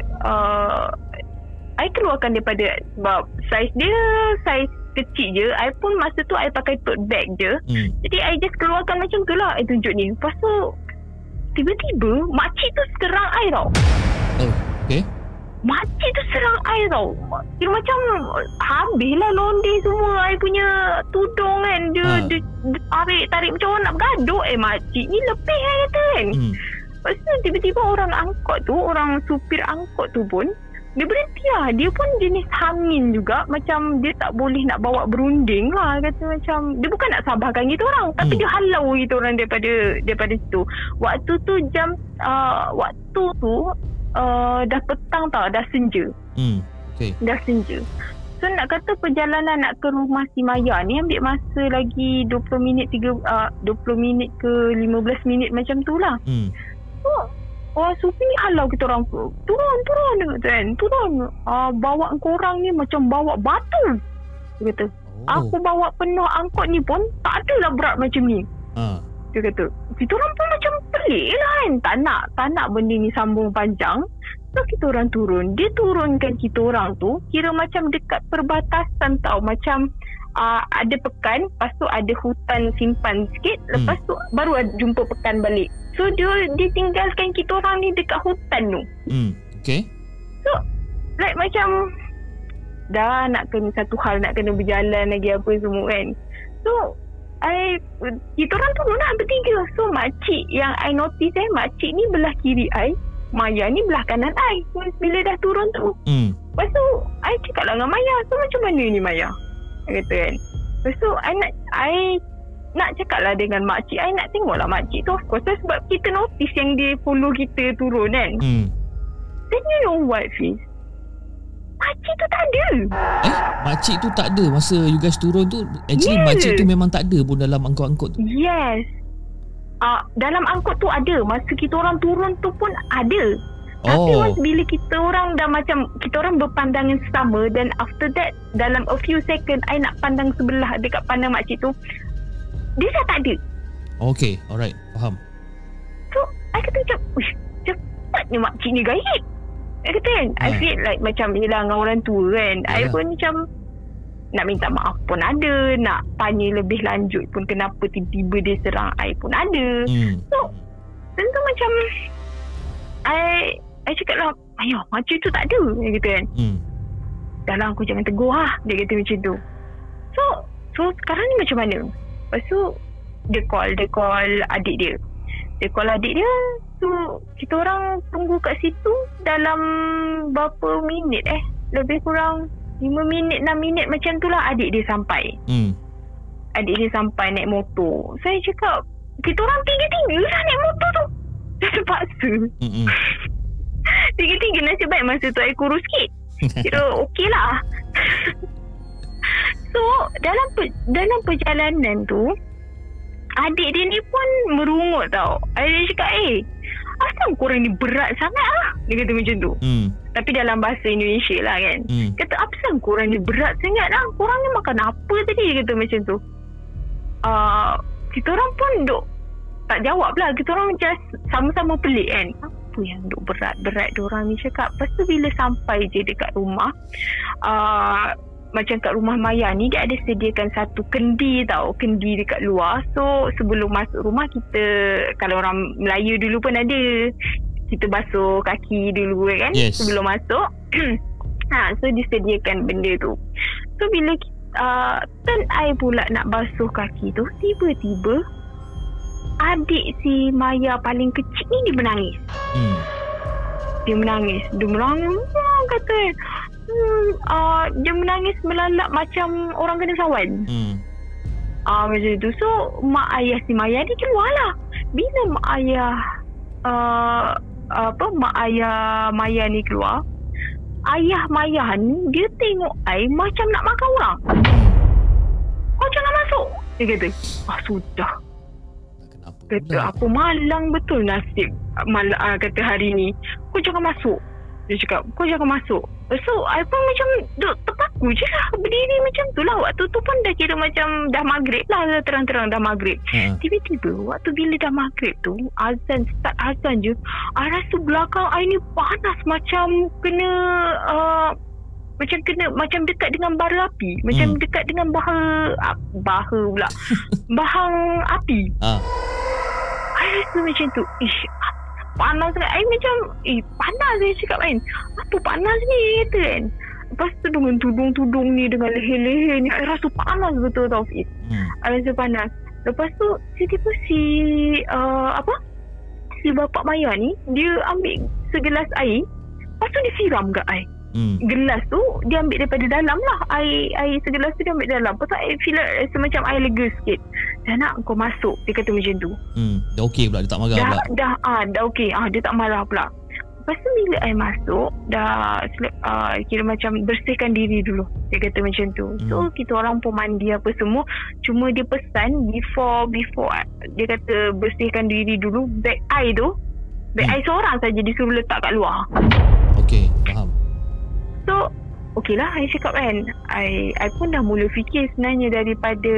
I keluarkan daripada, sebab saiz dia saiz kecil je. I pun masa tu I pakai tote bag je. Jadi I just keluarkan macam tu lah. I tunjuk ni. Lepas tu tiba-tiba makcik tu serang I tau. Okay. Makcik tu serang I tau. Dia macam habislah londe semua I punya tudung kan. Dia tarik macam orang nak bergaduh. Makcik ni lebih kata kan. Lepas tu tiba-tiba orang angkot tu, orang supir angkot tu pun, dia berhenti lah. Dia pun jenis hangin juga. Macam dia tak boleh nak bawa berunding lah. Kata macam, dia bukan nak sabarkan kita orang, tapi dia halau kita orang daripada situ. Waktu tu dah petang tau, dah senja. Dah senja. So nak kata perjalanan nak ke rumah si Maya ni ambil masa lagi 20 minit ke 15 minit macam tu lah. So orang supir ni halau kita orang, turun kan, turun. Bawa korang ni macam bawa batu. Dia kata, aku bawa penuh angkot ni pun tak adalah berat macam ni. Dia kata, kita orang pun macam pelik lah kan, tak nak benda ni sambung panjang. So kita orang turun. Dia turunkan kita orang tu kira macam dekat perbatasan tau. Macam ada pekan, lepas tu ada hutan simpan sikit, lepas tu baru jumpa pekan balik. So dia tinggalkan kita orang ni dekat hutan tu. Okay. So like macam dah nak kena satu hal, nak kena berjalan lagi apa semua kan. So kita orang turun lah bertiga. So makcik yang I notice makcik ni belah kiri I, Maya ni belah kanan I. So, bila dah turun tu, lepas tu I cakap lah dengan Maya, so macam mana ni Maya? I kata kan. Lepas tu I nak cakap lah dengan makcik, I nak tengok lah makcik tu. Of course sebab kita notice yang dia follow kita turun kan. Then you know what, Fiz? Makcik tu tak ada. Makcik tu tak ada masa you guys turun tu. Actually makcik tu memang tak ada pun dalam angkot-angkot tu. Yes. Dalam angkot tu ada. Masa kita orang turun tu pun ada. Tapi Oh. once bila kita orang dah macam, kita orang berpandangan sama, dan after that dalam a few second I nak pandang sebelah dekat pandang makcik tu, dia dah tak ada. Okay, alright, faham. So I kata macam, uish, cepatnya makcik ni gaib. I kata kan, I feel like macam yelah dengan orang tua kan. I pun macam nak minta maaf pun ada, nak tanya lebih lanjut pun kenapa tiba-tiba dia serang I pun ada. So tentu macam I cakap lah, ayuh macam tu tak ada, dia kata kan. Dah lah aku jangan tegur lah, dia kata macam tu. So sekarang ni macam mana? Lepas tu dia call adik dia. Dia call adik dia. So kita orang tunggu kat situ dalam berapa minit lebih kurang 5 minit 6 minit macam tu lah adik dia sampai. Adik dia sampai naik motor. Saya cakap, kita orang tiga-tiga lah naik motor tu. Dah terpaksa. Tiga-tiga, nasib baik masa tu saya kurus sikit. Kira okey lah. So dalam perjalanan tu, adik dia ni pun merungut tau. Dia cakap, asal korang ni berat sangat lah, dia kata macam tu. Tapi dalam bahasa Indonesia lah kan. Kata, apasal korang ni berat sangat lah, korang ni makan apa tadi, dia kata macam tu. Kita orang pun duk tak jawab lah. Kita orang just sama-sama pelik kan, apa yang duk berat-berat diorang ni cakap. Lepas tu bila sampai je dekat rumah, macam kat rumah Maya ni, dia ada sediakan satu kendi tau, kendi dekat luar. So sebelum masuk rumah, kita, kalau orang Melayu dulu pun ada, kita basuh kaki dulu kan, sebelum masuk. So disediakan benda tu. So bila turn I pula nak basuh kaki tu, tiba-tiba adik si Maya paling kecil ni dia menangis. Dia menangis kata dia menangis melalak macam orang kena sawan. Macam tu. So mak ayah si Maya ni keluar lah. Bila mak ayah Maya ni keluar, ayah Maya ni dia tengok I macam nak makan orang. Kau jangan masuk, dia kata. Sudah. Kata apa malang betul nasib kata hari ni. Kau jangan masuk. Dia cakap, kau jangan masuk. So I pun macam terpaku je lah, berdiri macam tu lah. Waktu tu pun dah kira macam dah maghrib lah, terang-terang dah maghrib. Tiba-tiba waktu bila dah maghrib tu, start azan je, I rasa belakang I ni panas macam kena macam dekat dengan bara api. Macam dekat dengan baha pula bahang api. I rasa macam tu, panas kan. I macam panas, saya cakap kan, apa panas ni, kata kan. Lepas tu dengan tudung-tudung ni, dengan leher-leher ni, I rasa panas betul tau, Fiz. I rasa panas. Lepas tu tiba-tiba si bapak Maya ni, dia ambil segelas air. Lepas tu dia siram kat I. Gelas tu dia ambil daripada dalam lah, air segelas tu dia ambil dalam. Lepas tu I feel like semacam I lega sikit. Dah nak kau masuk, dia kata macam tu. Dah okey pula, dia tak marah pula. Dah okey. Dia tak marah pula. Lepas tu bila I masuk, dah kira macam bersihkan diri dulu, dia kata macam tu. So kita orang pun mandi apa semua. Cuma dia pesan before dia kata bersihkan diri dulu, beg I tu, beg I seorang saja disuruh letak kat luar. Okey, faham. So okey lah, I cakap kan, I pun dah mula fikir sebenarnya daripada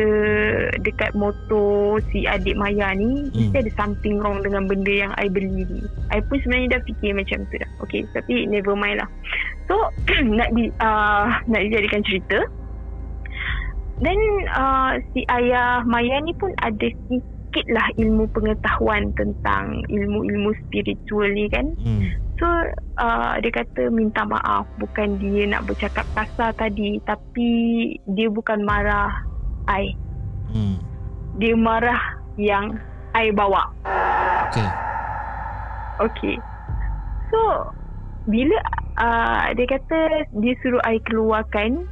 dekat motor si adik Maya ni, mesti ada something wrong dengan benda yang I beli ni. I pun sebenarnya dah fikir macam tu dah. Okey, tapi never mind lah. So nak dijadikan cerita, dan si ayah Maya ni pun ada sikit lah ilmu pengetahuan tentang ilmu-ilmu spiritual ni kan. So dia kata minta maaf, bukan dia nak bercakap kasar tadi, tapi dia bukan marah I. Dia marah yang I bawa. Okay. So bila dia kata dia suruh I keluarkan,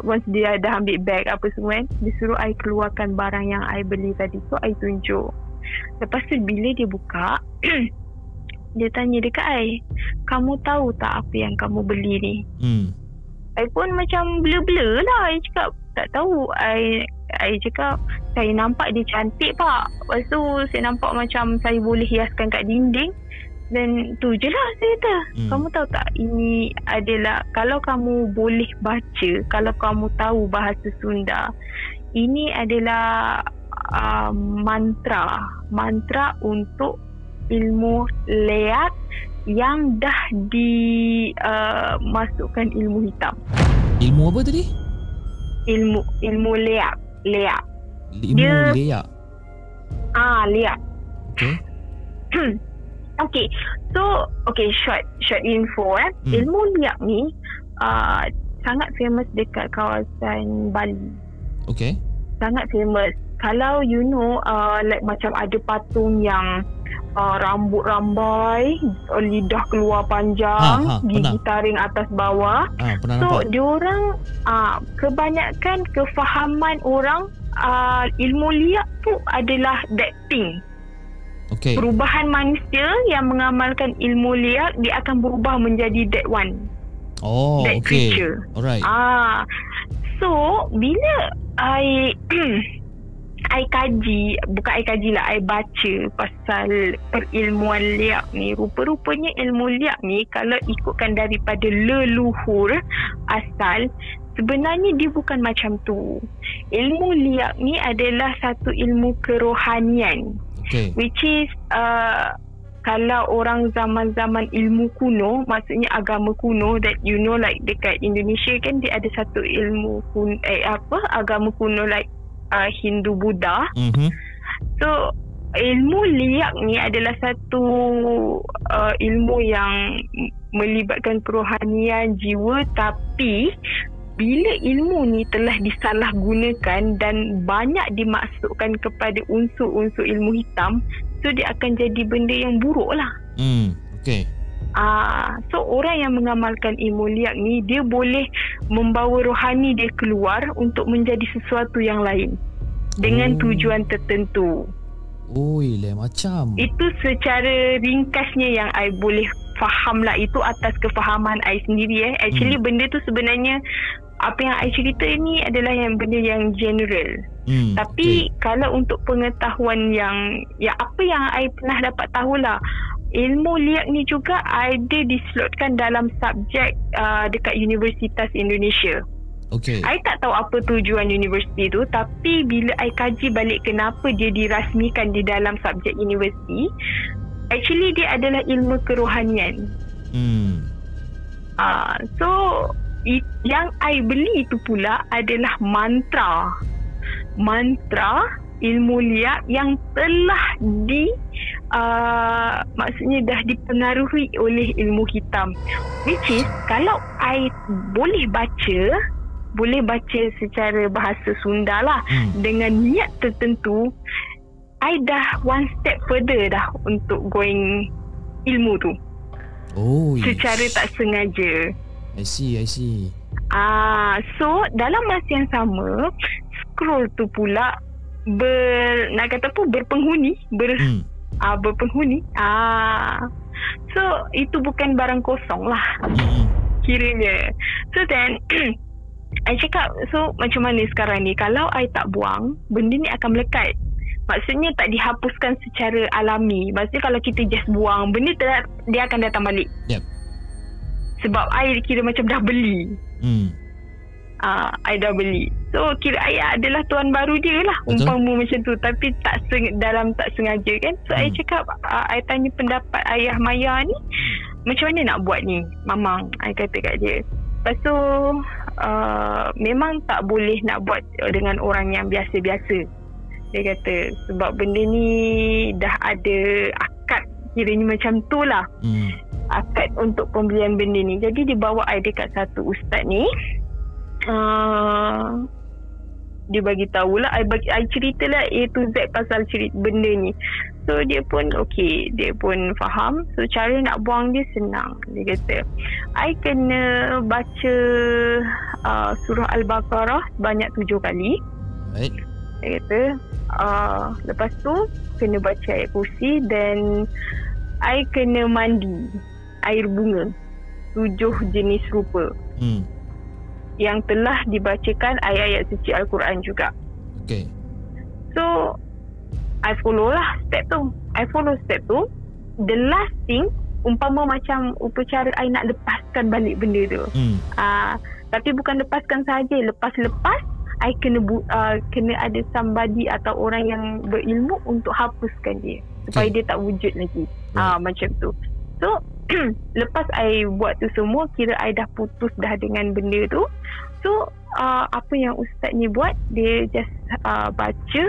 once dia dah ambil bag apa semua kan, dia suruh I keluarkan barang yang I beli tadi. So I tunjuk. Lepas tu bila dia buka dia tanya dekat I, kamu tahu tak apa yang kamu beli ni? I pun macam blur-blur lah. I cakap tak tahu. I cakap saya nampak dia cantik pak. Lepas tu saya nampak macam saya boleh hiaskan kat dinding. Dan tu je lah saya kata. Kamu tahu tak, ini adalah, kalau kamu boleh baca, kalau kamu tahu bahasa Sunda, ini adalah mantra untuk ilmu leak yang dah dimasukkan ilmu hitam. Ilmu apa tadi? Ilmu leak. Ilmu leak. Leak. Okay. Okay, so short info Ilmu liak ni sangat famous dekat kawasan Bali. Okay. Sangat famous. Kalau you know, like macam ada patung yang rambut rambai, lidah keluar panjang, gigi taring atas bawah. Pernah so nampak. diorang kebanyakan kefahaman orang ilmu liak tu adalah that thing. Okay. Perubahan manusia yang mengamalkan ilmu liak, dia akan berubah menjadi that one. That creature. Alright. So bila I kaji, bukan I kaji lah, I baca pasal perilmuan liak ni, rupa-rupanya ilmu liak ni kalau ikutkan daripada leluhur asal, sebenarnya dia bukan macam tu. Ilmu liak ni adalah satu ilmu kerohanian. Okay. Which is kalau orang zaman-zaman ilmu kuno, maksudnya agama kuno, that you know, like dekat Indonesia kan dia ada satu ilmu kuno, agama kuno like Hindu Buddha. So ilmu liak ni adalah satu ilmu yang melibatkan kerohanian jiwa, tapi bila ilmu ni telah disalahgunakan dan banyak dimasukkan kepada unsur-unsur ilmu hitam, so dia akan jadi benda yang buruk lah. Okay. So orang yang mengamalkan ilmu liak ni, dia boleh membawa rohani dia keluar untuk menjadi sesuatu yang lain dengan tujuan tertentu. Lain macam. Itu secara ringkasnya yang I boleh faham lah. Itu atas kefahaman I sendiri. Actually benda tu sebenarnya, apa yang I cerita ni adalah yang benda yang general. Tapi kalau untuk pengetahuan yang apa yang I pernah dapat tahulah, ilmu liak ni juga ada dislotkan dalam subjek dekat Universitas Indonesia. Okay. I tak tahu apa tujuan universiti tu, tapi bila I kaji balik kenapa dia dirasmikan di dalam subjek universiti, actually dia adalah ilmu kerohanian. So yang I beli itu pula adalah mantra ilmu liak yang telah maksudnya dah dipengaruhi oleh ilmu hitam, which is kalau I boleh baca secara bahasa Sunda lah, dengan niat tertentu, I dah one step further dah untuk going ilmu tu. Secara tak sengaja. I see. So dalam masa yang sama, scroll tu pula berpenghuni. Berpenghuni. So itu bukan barang kosong lah kiranya. So then I cakap, so macam mana sekarang ni, kalau I tak buang, benda ni akan melekat. Maksudnya tak dihapuskan secara alami. Maksudnya kalau kita just buang, benda dia akan datang balik. Sebab I kira macam dah beli. I dah beli. So kira I adalah tuan baru dia lah. Umpama macam tu. Tapi tak sengaja kan. So I cakap, I tanya pendapat ayah Maya ni, macam mana nak buat ni, Mamang? I kata kat dia. Lepas tu memang tak boleh nak buat dengan orang yang biasa-biasa, dia kata, sebab benda ni dah ada akad, kiranya macam tu lah. Akad untuk pembelian benda ni. Jadi dia bawa I dekat satu ustaz ni, dia bagi tahulah, I ceritalah A to Z pasal benda ni. So dia pun okay, dia pun faham. So cara nak buang dia senang. Dia kata, I kena baca surah Al-Baqarah sebanyak 7 kali. Right. Dia kata lepas tu kena baca ayat kursi, dan I kena mandi air bunga 7 jenis rupa yang telah dibacakan ayat-ayat suci Al-Quran juga. Okay. So I follow lah step tu. the last thing, umpama macam upacara I nak lepaskan balik benda tu. Tapi bukan lepaskan saja, lepas I kena ada somebody atau orang yang berilmu untuk hapuskan dia supaya dia tak wujud lagi. Macam tu. So lepas I buat tu semua, kira I dah putus dah dengan benda tu. So apa yang ustaz ni buat, dia just baca.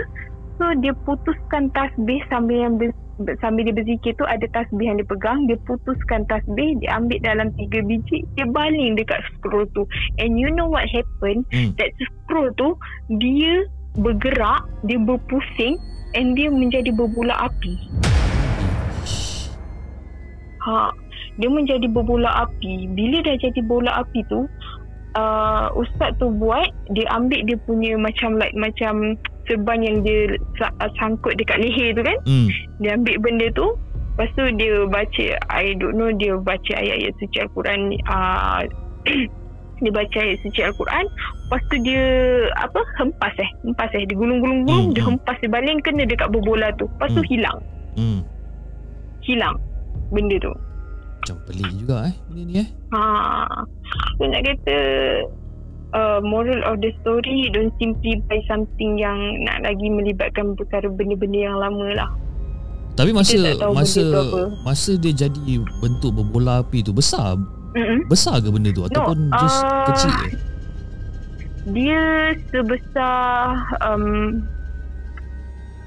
So dia putuskan tasbih sambil dia berzikir tu, ada tasbih yang dia pegang, dia putuskan tasbih, dia ambil dalam 3 biji, dia baling dekat scroll tu. And you know what happened? That scroll tu dia bergerak, dia berpusing, and dia menjadi berbola api. Dia menjadi berbola api. Bila dah jadi bola api tu, ustaz tu buat, dia ambil dia punya macam serban yang dia sangkut dekat leher tu kan. Dia ambil benda tu, lepas tu dia baca, I don't know, dia baca ayat-ayat suci Al-Quran. Dia baca ayat suci Al-Quran, lepas tu dia hempas dia gulung-gulung, dia hempas, dia baling kena dekat berbola tu, lepas tu hilang benda tu. Macam pelik juga benda ni So nak kata moral of the story, don't simply buy something yang nak lagi melibatkan perkara benda-benda yang lama lah. Tapi masa dia jadi bentuk berbola api tu besar ke benda tu ataupun just kecil je? Dia sebesar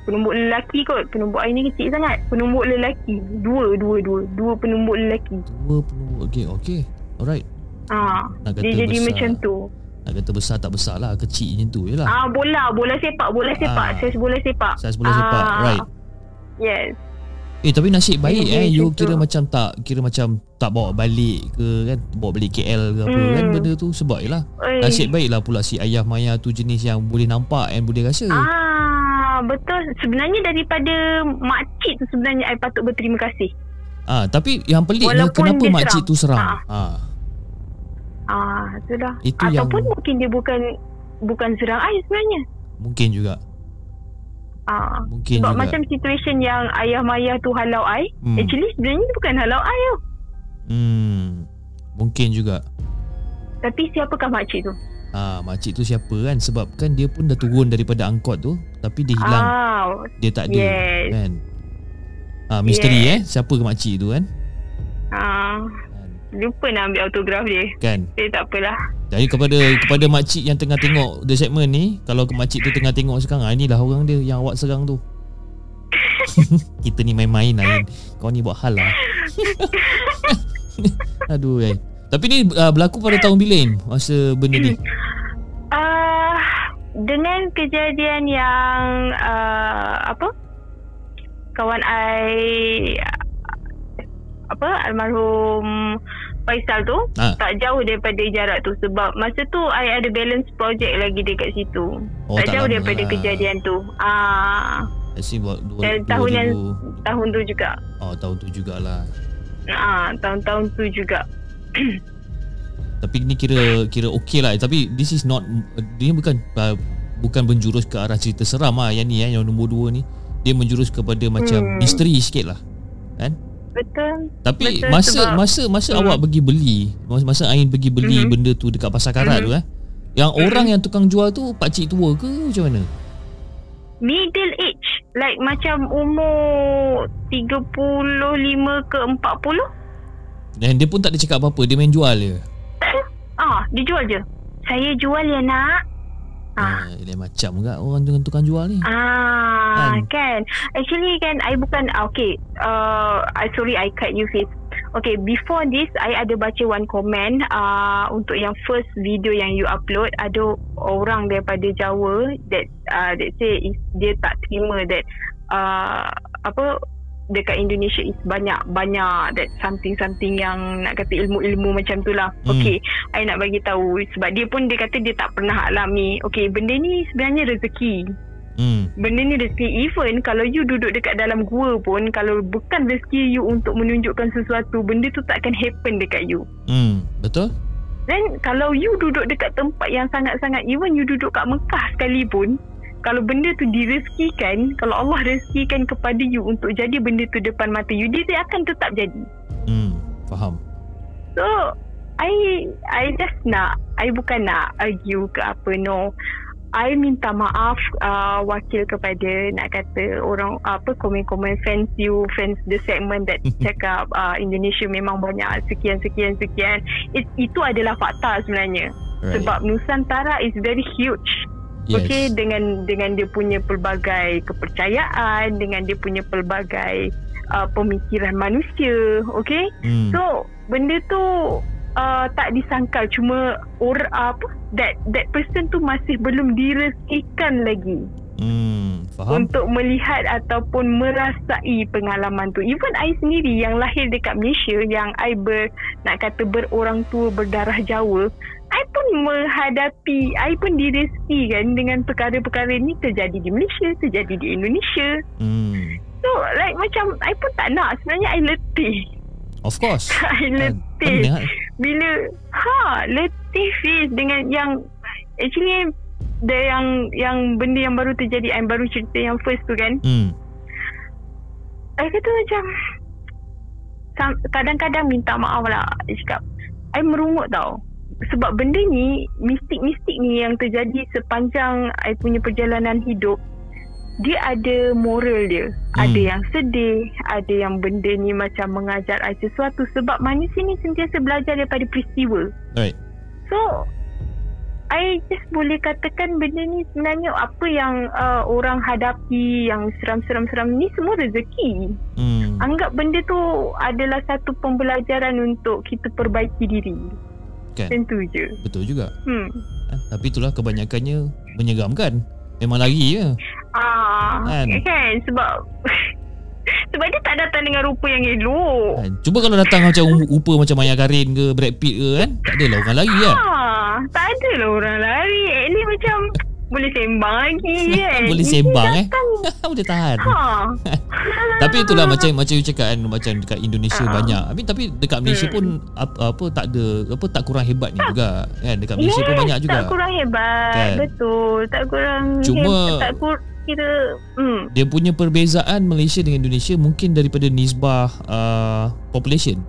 penumbuk lelaki kot. Penumbuk air ni kecil sangat. Penumbuk lelaki. Dua penumbuk lelaki. Okay. Alright. Dia jadi besar, macam tu. Nak kata besar tak besar lah, kecil macam tu je lah. Bola sepak. Saiz bola sepak. Right. Yes. Tapi nasib baik you kira macam tak bawa balik ke kan, bawa balik KL ke apa kan benda tu, sebab lah nasib baik lah pula si ayah maya tu jenis yang boleh nampak and boleh rasa. Betul. Sebenarnya daripada makcik tu sebenarnya I patut berterima kasih. Tapi yang peliknya kenapa makcik tu serang? Itulah. Itu ataupun mungkin dia bukan serang I sebenarnya. Mungkin juga. Sebab macam situation yang ayah maya tu halau I, actually sebenarnya bukan halau I tau. Mungkin juga. Tapi siapakah makcik tu? Makcik tu siapa kan? Sebab kan dia pun dah turun daripada angkot tu, tapi dia hilang. Dia tak ada kan. Misteri siapa ke makcik tu kan? Lupa nak ambil autograf dia kan. Tak apalah. Jadi kepada makcik yang tengah tengok the segment ni, kalau makcik tu tengah tengok sekarang, inilah orang dia yang awak serang tu. Kita ni main-main Ain. Kau ni buat hal lah. Aduh Tapi ni berlaku pada tahun bila masa benda ni? Dengan kejadian yang kawan I almarhum Faisal tu, tak jauh daripada jarak tu. Sebab masa tu I ada balance project lagi dekat situ. Tak jauh daripada kejadian tu. Tahun tu juga. Tahun tu jugalah. Tahun-tahun tu juga. Tapi ni kira okey lah. Tapi this is not, dia bukan menjurus ke arah cerita seram yang ni yang nombor 2 ni. Dia menjurus kepada macam misteri sikit lah kan. Betul. Tapi masa awak pergi beli, masa Ain pergi beli benda tu dekat pasar karat tu yang orang yang tukang jual tu pakcik tua ke macam mana? Middle age, like macam umur 35 ke 40. Dan dia pun tak ada cakap apa-apa, dia main jual je. Dia jual je. Saya jual ya nak. Dia macam juga orang dengan tukang jual ni. Kan. Actually kan I bukan sorry I cut you Fiz. Okay, before this I ada baca one comment untuk yang first video yang you upload. Ada orang daripada Jawa that say dia tak terima that dekat Indonesia is banyak that something yang nak kata ilmu-ilmu macam tu lah. Okay, I nak bagi tahu sebab dia kata dia tak pernah alami. Okay, benda ni sebenarnya rezeki. Benda ni rezeki. Even kalau you duduk dekat dalam gua pun, kalau bukan rezeki you untuk menunjukkan sesuatu, benda tu tak akan happen dekat you. Betul. Dan kalau you duduk dekat tempat yang sangat-sangat, even you duduk kat Mekah sekalipun, kalau benda tu direzekikan, kalau Allah rezekikan kepada you untuk jadi benda tu depan mata you, dia akan tetap jadi. Faham. So I just I bukan nak argue ke apa, no. I minta maaf wakil kepada nak kata orang komen-komen fans the segment that cakap Indonesia memang banyak sekian. Itu adalah fakta sebenarnya. Right. Sebab Nusantara is very huge. Yes. Okay, dengan dia punya pelbagai kepercayaan, dengan dia punya pelbagai pemikiran manusia, okay? So benda tu tak disangkal, cuma that person tu masih belum direzekikan lagi Faham. untuk melihat ataupun merasai pengalaman tu. Even I sendiri yang lahir dekat Malaysia, yang I berorang tua berdarah Jawa, I pun menghadapi, I pun direzekikan dengan perkara-perkara ni terjadi di Malaysia, terjadi di Indonesia. So like macam I pun tak nak, sebenarnya I letih. Of course. I letih. Bila letih Fiz dengan yang actually yang benda yang baru terjadi, I baru cerita yang first tu kan. I kata macam kadang-kadang minta maaf lah, I cakap I merungut tau. Sebab benda ni, mistik-mistik ni yang terjadi sepanjang I punya perjalanan hidup, dia ada moral dia. Ada yang sedih, ada yang benda ni macam mengajar I sesuatu. Sebab manusia ni sentiasa belajar daripada peristiwa. Right. So I just boleh katakan benda ni sebenarnya apa yang orang hadapi, yang seram-seram ni semua rezeki. Anggap benda tu adalah satu pembelajaran untuk kita perbaiki diri. Kan? Tentu je. Betul juga. Tapi itulah kebanyakannya menyeramkan. Memang lari je. Kan? Sebab dia tak datang dengan rupa yang elok. Cuba kalau datang macam rupa macam Maya Karin ke, Brad Pitt ke kan, tak adalah orang lari kan. Tak adalah orang lari. Ni macam boleh sembang lagi kan. Boleh sembang boleh tahan. Tapi itulah macam you cakap kan, macam dekat Indonesia banyak. Tapi dekat Malaysia pun tak kurang hebat ni juga kan. Dekat Malaysia pun banyak juga. Tak kurang hebat kan? Betul. Tak kurang kira dia punya perbezaan Malaysia dengan Indonesia mungkin daripada nisbah population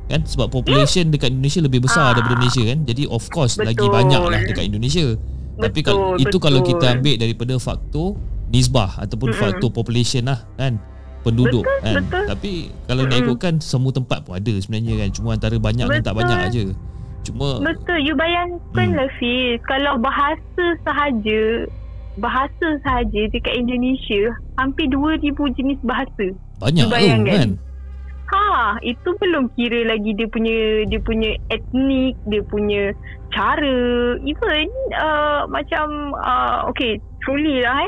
kan, sebab population dekat Indonesia lebih besar daripada Malaysia kan. Jadi of course lagi banyak lah dekat Indonesia. Tapi kalau kita ambil daripada faktor nisbah ataupun faktor population lah kan, penduduk kan. Tapi kalau nak ikutkan semua tempat pun ada sebenarnya kan, cuma antara banyak dan tak banyak aja. Cuma betul, you bayangkan lah Fiz, kalau bahasa sahaja dekat Indonesia hampir 2,000 jenis bahasa. Banyak tu kan. Itu belum kira lagi dia punya etnik, dia punya cara, even macam okay, truly lah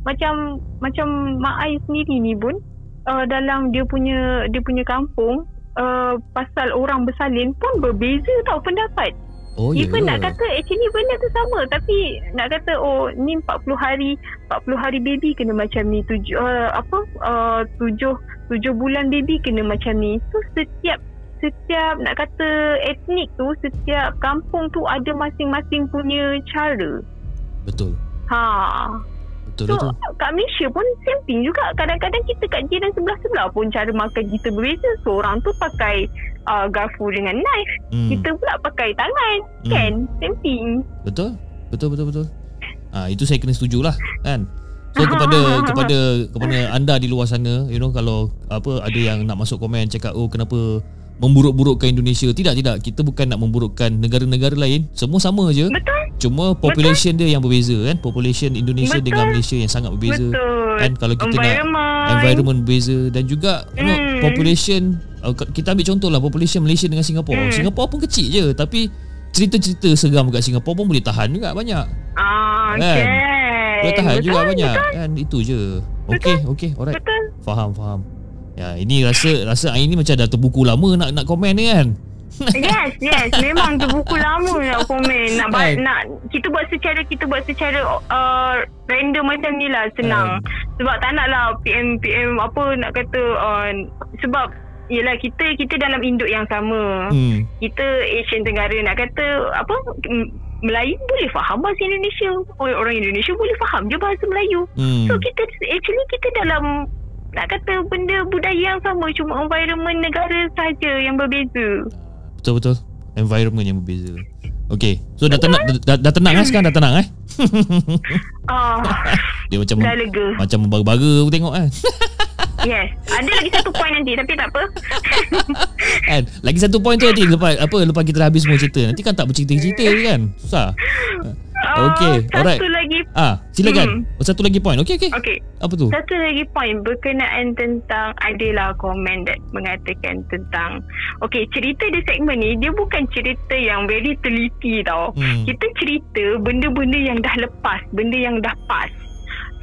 macam mak ai sendiri ni pun dalam dia punya kampung, pasal orang bersalin pun berbeza tau pendapat. Even nak kata actually benda tu sama, tapi nak kata ni 40 hari baby kena macam ni, 7 bulan baby kena macam ni. So setiap nak kata etnik tu, setiap kampung tu ada masing-masing punya cara. Betul. So kat Malaysia pun same thing juga. Kadang-kadang kita kat jiran sebelah-sebelah pun cara makan kita berbeza. So orang tu pakai garpu dengan knife, kita pula pakai tangan. Kan? Same thing. Betul. Itu saya kena setuju lah kan. So kepada anda di luar sana, kalau ada yang nak masuk komen cakap kenapa memburuk-burukkan Indonesia. Tidak, kita bukan nak memburukkan negara-negara lain. Semua sama je. Betul. Cuma population dia yang berbeza kan. Population Indonesia dengan Malaysia yang sangat berbeza. Kan, kalau kita nak environment berbeza, dan juga population, kita ambil contoh lah population Malaysia dengan Singapura. Singapura pun kecil je, tapi cerita-cerita seram kat Singapura pun boleh tahan juga banyak. Kan? Boleh tahan juga banyak kan. Itu je. Okay, alright. Faham. Ya, ini rasa ini macam dah terbuku lama nak komen ni kan. Yes, memang tu buku lama nak komen. Nak kita buat secara random macam ni lah, senang. Sebab tak nak lah PM apa nak kata, sebab yelah kita dalam induk yang sama. Kita Asian Tenggara, nak kata apa, Melayu boleh faham bahasa Indonesia. Orang Indonesia boleh faham je bahasa Melayu. So kita dalam nak kata benda budaya yang sama, cuma environment negara saja yang berbeza. Betul-betul. Environment yang berbeza. Okay. So dah tenang kan sekarang? Dah tenang Dia macam dah lega. Macam membara-bara aku tengok kan. Yes. Ada lagi satu point nanti, tapi tak apa. Kan? Lagi satu point tu nanti lepas kita dah habis semua cerita. Nanti kan tak bercerita-cerita kan. Susah. Okay, alright. Satu lagi. Silakan. Satu lagi point. Okay. Apa tu? Satu lagi point berkenaan tentang, adalah komen that mengatakan tentang, okay, cerita di segmen ni dia bukan cerita yang very teliti tau. Kita cerita benda-benda yang dah lepas, benda yang dah pas.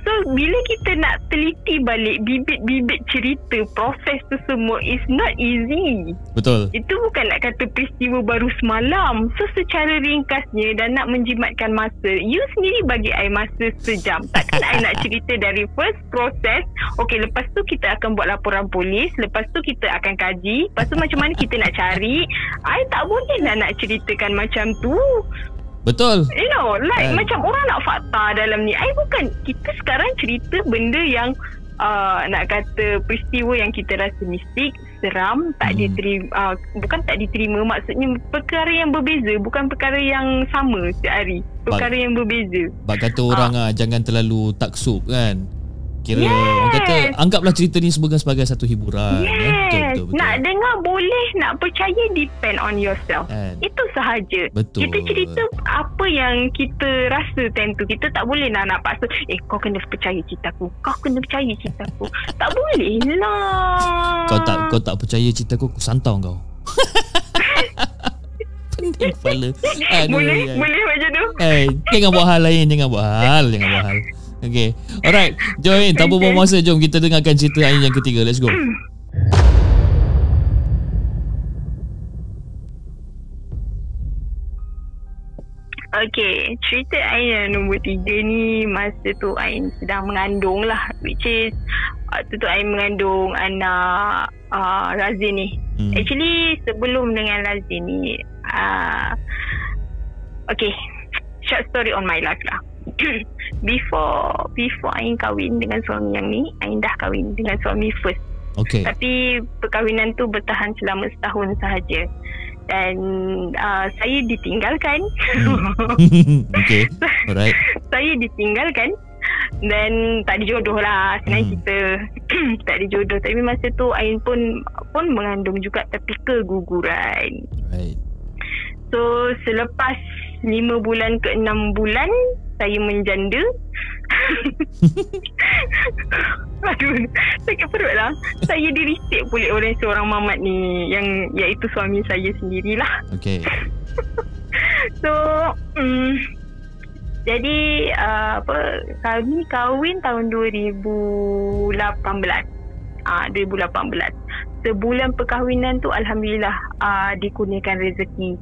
So bila kita nak teliti balik bibit-bibit cerita, proses tu semua is not easy. Betul. Itu bukan nak kata peristiwa baru semalam. So secara ringkasnya dan nak menjimatkan masa, you sendiri bagi I masa sejam. Takkan I nak cerita dari first proses. Okay, lepas tu kita akan buat laporan polis, lepas tu kita akan kaji, lepas tu macam mana kita nak cari. I tak boleh nak ceritakan macam tu. Betul. You know, like macam orang nak fakta dalam ni. Bukan, kita sekarang cerita benda yang nak kata peristiwa yang kita rasa mistik, seram, tak diterima, bukan tak diterima, maksudnya perkara yang berbeza, bukan perkara yang sama setiap hari. Perkara yang berbeza. Bak kata orang jangan terlalu taksub kan. Kira orang kata anggaplah cerita ni sebagai satu hiburan. Betul. Nak dengar boleh, nak percaya depend on yourself. Itu sahaja. Betul. Kita cerita apa yang kita rasa time tu. Kita tak boleh nak paksa, kau kena percaya cerita aku, kau kena percaya cerita aku. Tak boleh lah. Kau tak percaya cerita aku santau kau. Pening kepala. Boleh macam tu. Jangan buat hal lain. Okay. Alright, join. Tak buang masa, jom kita dengarkan cerita Ain yang ketiga. Let's go. Okay, cerita Ain yang nombor 3 ni, masa tu Ain sedang mengandung lah, which is waktu tu Ain mengandung anak Razin ni. Actually sebelum dengan Razin ni, okay, short story on my life lah. Before Ain kahwin dengan suami yang ni, Ain dah kahwin dengan suami first. Okay. Tapi perkahwinan tu bertahan selama setahun sahaja. Dan saya ditinggalkan. Okay. Alright. Saya ditinggalkan dan tak dijodoh lah, senang cerita. Tak dijodoh. Tapi masa tu Ain pun mengandung juga, tapi keguguran. Right. So selepas 5 bulan ke 6 bulan saya menjanda. Aduh, sakit perut lah. Saya dirisik pulak oleh seorang mamat ni, yang iaitu suami saya sendirilah. Okay. So jadi kami kahwin tahun 2018. 2018. Sebulan perkahwinan tu alhamdulillah dikurniakan rezeki.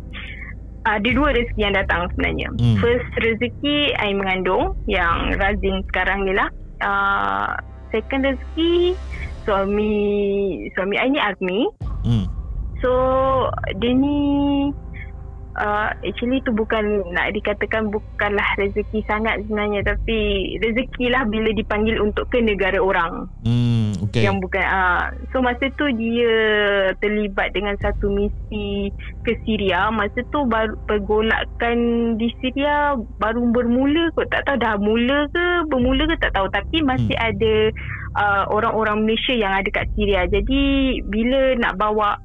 Ada 2 rezeki yang datang sebenarnya. First rezeki Ain mengandung, yang Razin sekarang ni lah. Second rezeki suami Ain ni Azmi. So dia ni actually tu bukan, nak dikatakan bukanlah rezeki sangat sebenarnya, tapi rezeki lah bila dipanggil untuk ke negara orang. Okay. Yang bukan so masa tu dia terlibat dengan satu misi ke Syria. Masa tu baru pergolakan di Syria baru bermula kot, tak tahu dah mula ke bermula ke tak tahu, tapi masih ada orang-orang Malaysia yang ada kat Syria. Jadi bila nak bawa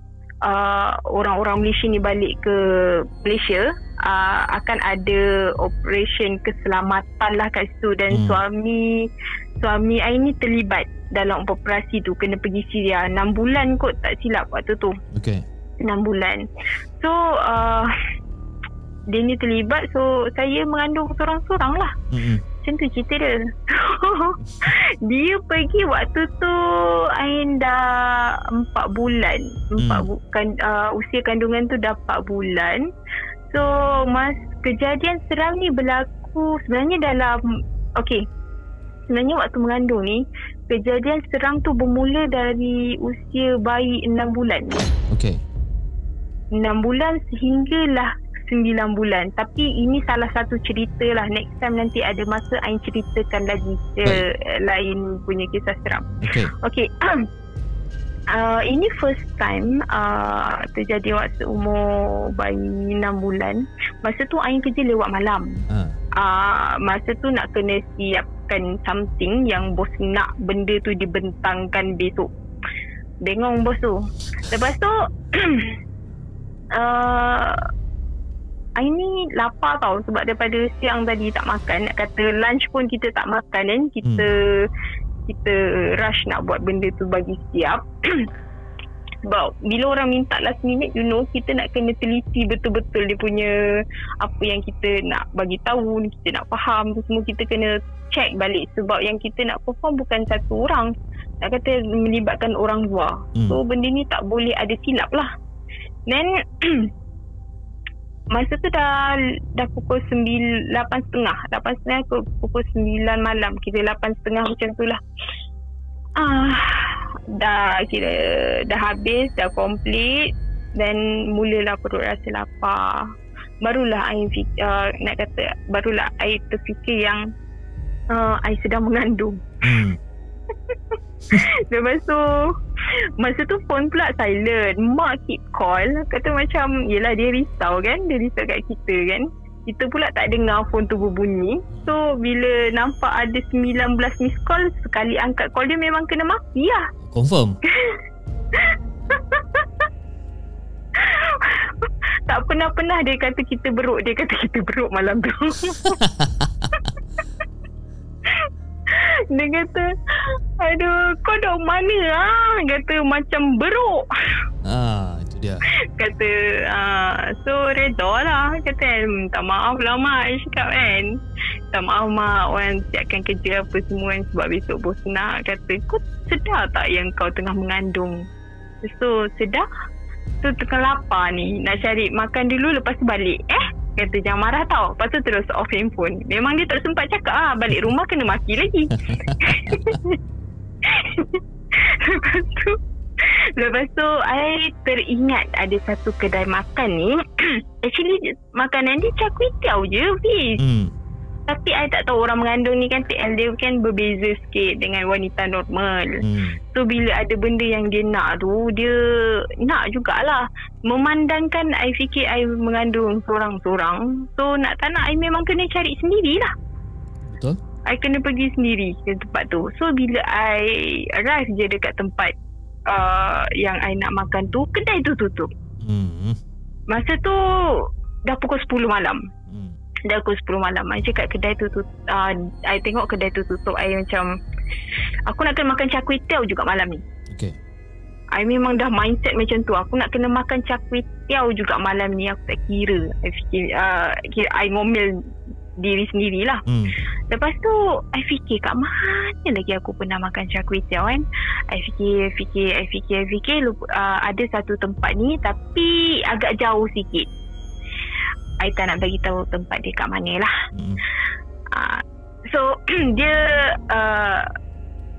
orang-orang Malaysia ni balik ke Malaysia, akan ada operation keselamatan lah kat situ. Dan suami Ain ni terlibat dalam operasi tu, kena pergi Syria 6 bulan kot tak silap waktu tu. Okay. 6 bulan. So dia ni terlibat, so saya mengandung sorang-sorang lah. Macam tu cerita dia. Dia pergi waktu tu Ain dah 4 bulan. Usia kandungan tu dah 4 bulan. So kejadian seram ni berlaku sebenarnya dalam, okay, sebenarnya waktu mengandung ni kejadian seram tu bermula dari usia bayi 6 bulan. Okay. 6 bulan sehinggalah bulan. Tapi ini salah satu cerita lah. Next time nanti ada masa Ain ceritakan lagi lain punya kisah seram. Okay. Ini first time terjadi waktu umur bayi 6 bulan. Masa tu Ain kerja lewat malam. Masa tu nak kena siapkan something yang bos nak benda tu dibentangkan besok. Bengong bos tu. Lepas tu Ain ni lapar tau, sebab daripada siang tadi tak makan. Nak kata lunch pun kita tak makan kan. Kita rush nak buat benda tu bagi siap. Sebab bila orang minta last minute, kita nak kena teliti betul-betul dia punya apa yang kita nak bagi tahu, kita nak faham tu semua, kita kena check balik. Sebab yang kita nak perform bukan satu orang, nak kata melibatkan orang luar. So benda ni tak boleh ada silap lah. Then masa tu dah pukul 8.30 ke pukul 9 malam, kira 8.30 macam tu lah. Dah habis, dah complete. Dan mulalah perut rasa lapar. Barulah Ain terfikir yang Ain sedang mengandung. Lepas tu masa tu phone pula silent. Mak keep call, kata macam yelah dia risau kan, dia risau kat kita kan. Kita pula tak dengar phone tu berbunyi. So bila nampak ada 19 miss call, sekali angkat call dia memang kena maki lah. Confirm. Tak pernah dia kata kita beruk. Dia kata kita beruk malam tu. Dia kata, aduh, kau dah mana lah? Kata macam beruk. Itu dia. Kata, so reda lah. Kata, minta maaf lah mak. Dia cakap kan, minta maaf mak, orang siapkan kerja apa semua kan, sebab besok bos nak. Kata, kau sedar tak yang kau tengah mengandung? So sedar. So tengah lapar ni, nak cari makan dulu, lepas tu balik. Kata jangan marah tau. Lepas tu terus off handphone. Memang dia tak sempat cakap balik rumah kena maki lagi. Lepas tu I teringat ada satu kedai makan ni. Actually makanan dia char kway teow je, Fiz. Tapi I tak tahu orang mengandung ni kan TL dia kan berbeza sikit dengan wanita normal. So bila ada benda yang dia nak tu, dia nak jugalah. Memandangkan I fikir I mengandung seorang-seorang. So nak tak nak I memang kena cari sendirilah. Betul. I kena pergi sendiri ke tempat tu. So bila I arrive je dekat tempat yang I nak makan tu, kedai tu tutup. Masa tu dah pukul 10 malam. Dah pukul 10 malam. I cakap kedai tu I tengok kedai tu tutup. I macam, aku nak kena makan char kway teow juga malam ni. Okay. I memang dah mindset macam tu. Aku nak kena makan char kway teow juga malam ni. Aku tak kira. I fikir I ngomel diri sendirilah. Lepas tu I fikir kat mana lagi aku pernah makan char kway teow kan. I fikir ada satu tempat ni tapi agak jauh sikit. I tak nak bagi tahu tempat dia kat mana lah. So dia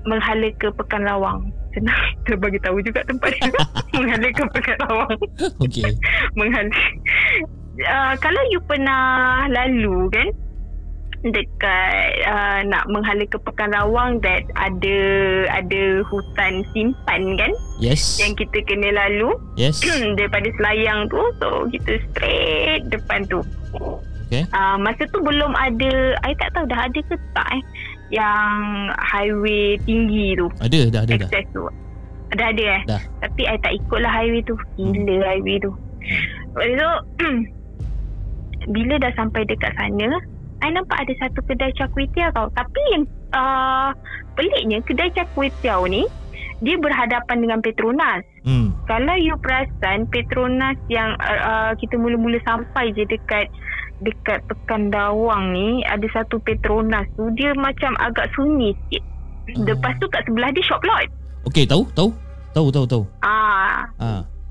menghala ke Pekan Lawang. Senang kita bagi tahu juga tempat dia. Menghala ke Pekan Lawang. Okay. Menghala. Kalau you pernah lalu kan dekat nak menghala ke Pekan Lawang, that ada hutan simpan kan. Yes. Yang kita kena lalu. Yes. Daripada Selayang tu, so kita straight depan tu. Okay. Masa tu belum ada, I tak tahu dah ada ke tak yang highway tinggi tu. Dah. Access tu. Dah ada Dah. Tapi I tak ikutlah highway tu. Gila highway tu. So bila dah sampai dekat sana, I nampak ada satu kedai char kway teow tau. Tapi yang peliknya, kedai char kway teow ni dia berhadapan dengan Petronas. Kalau you perasan, Petronas yang kita mula-mula sampai je dekat Pekan Lawang ni, ada satu Petronas tu, dia macam agak sunyi sikit. Lepas tu kat sebelah dia shop lot. Okay, tahu.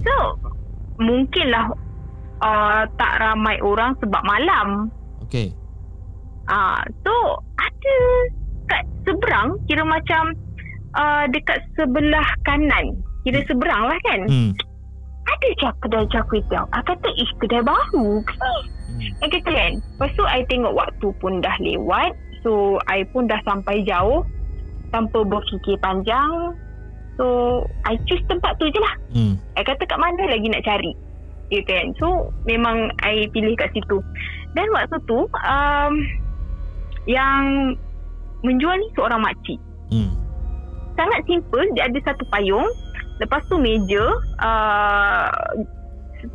So mungkinlah tak ramai orang sebab malam. Okay. So ada kat seberang, kira macam dekat sebelah kanan, kira seberang lah kan. ada kedai char kway teow. I kata kedai baru ke ni? I kata kan. Lepas tu I tengok waktu pun dah lewat. So I pun dah sampai jauh tanpa berfikir panjang. So I choose tempat tu je lah. I kata kat mana lagi nak cari, gitu kan. So memang I pilih kat situ. Dan waktu tu yang menjual ni seorang makcik. Sangat simple. Dia ada satu payung, lepas tu meja,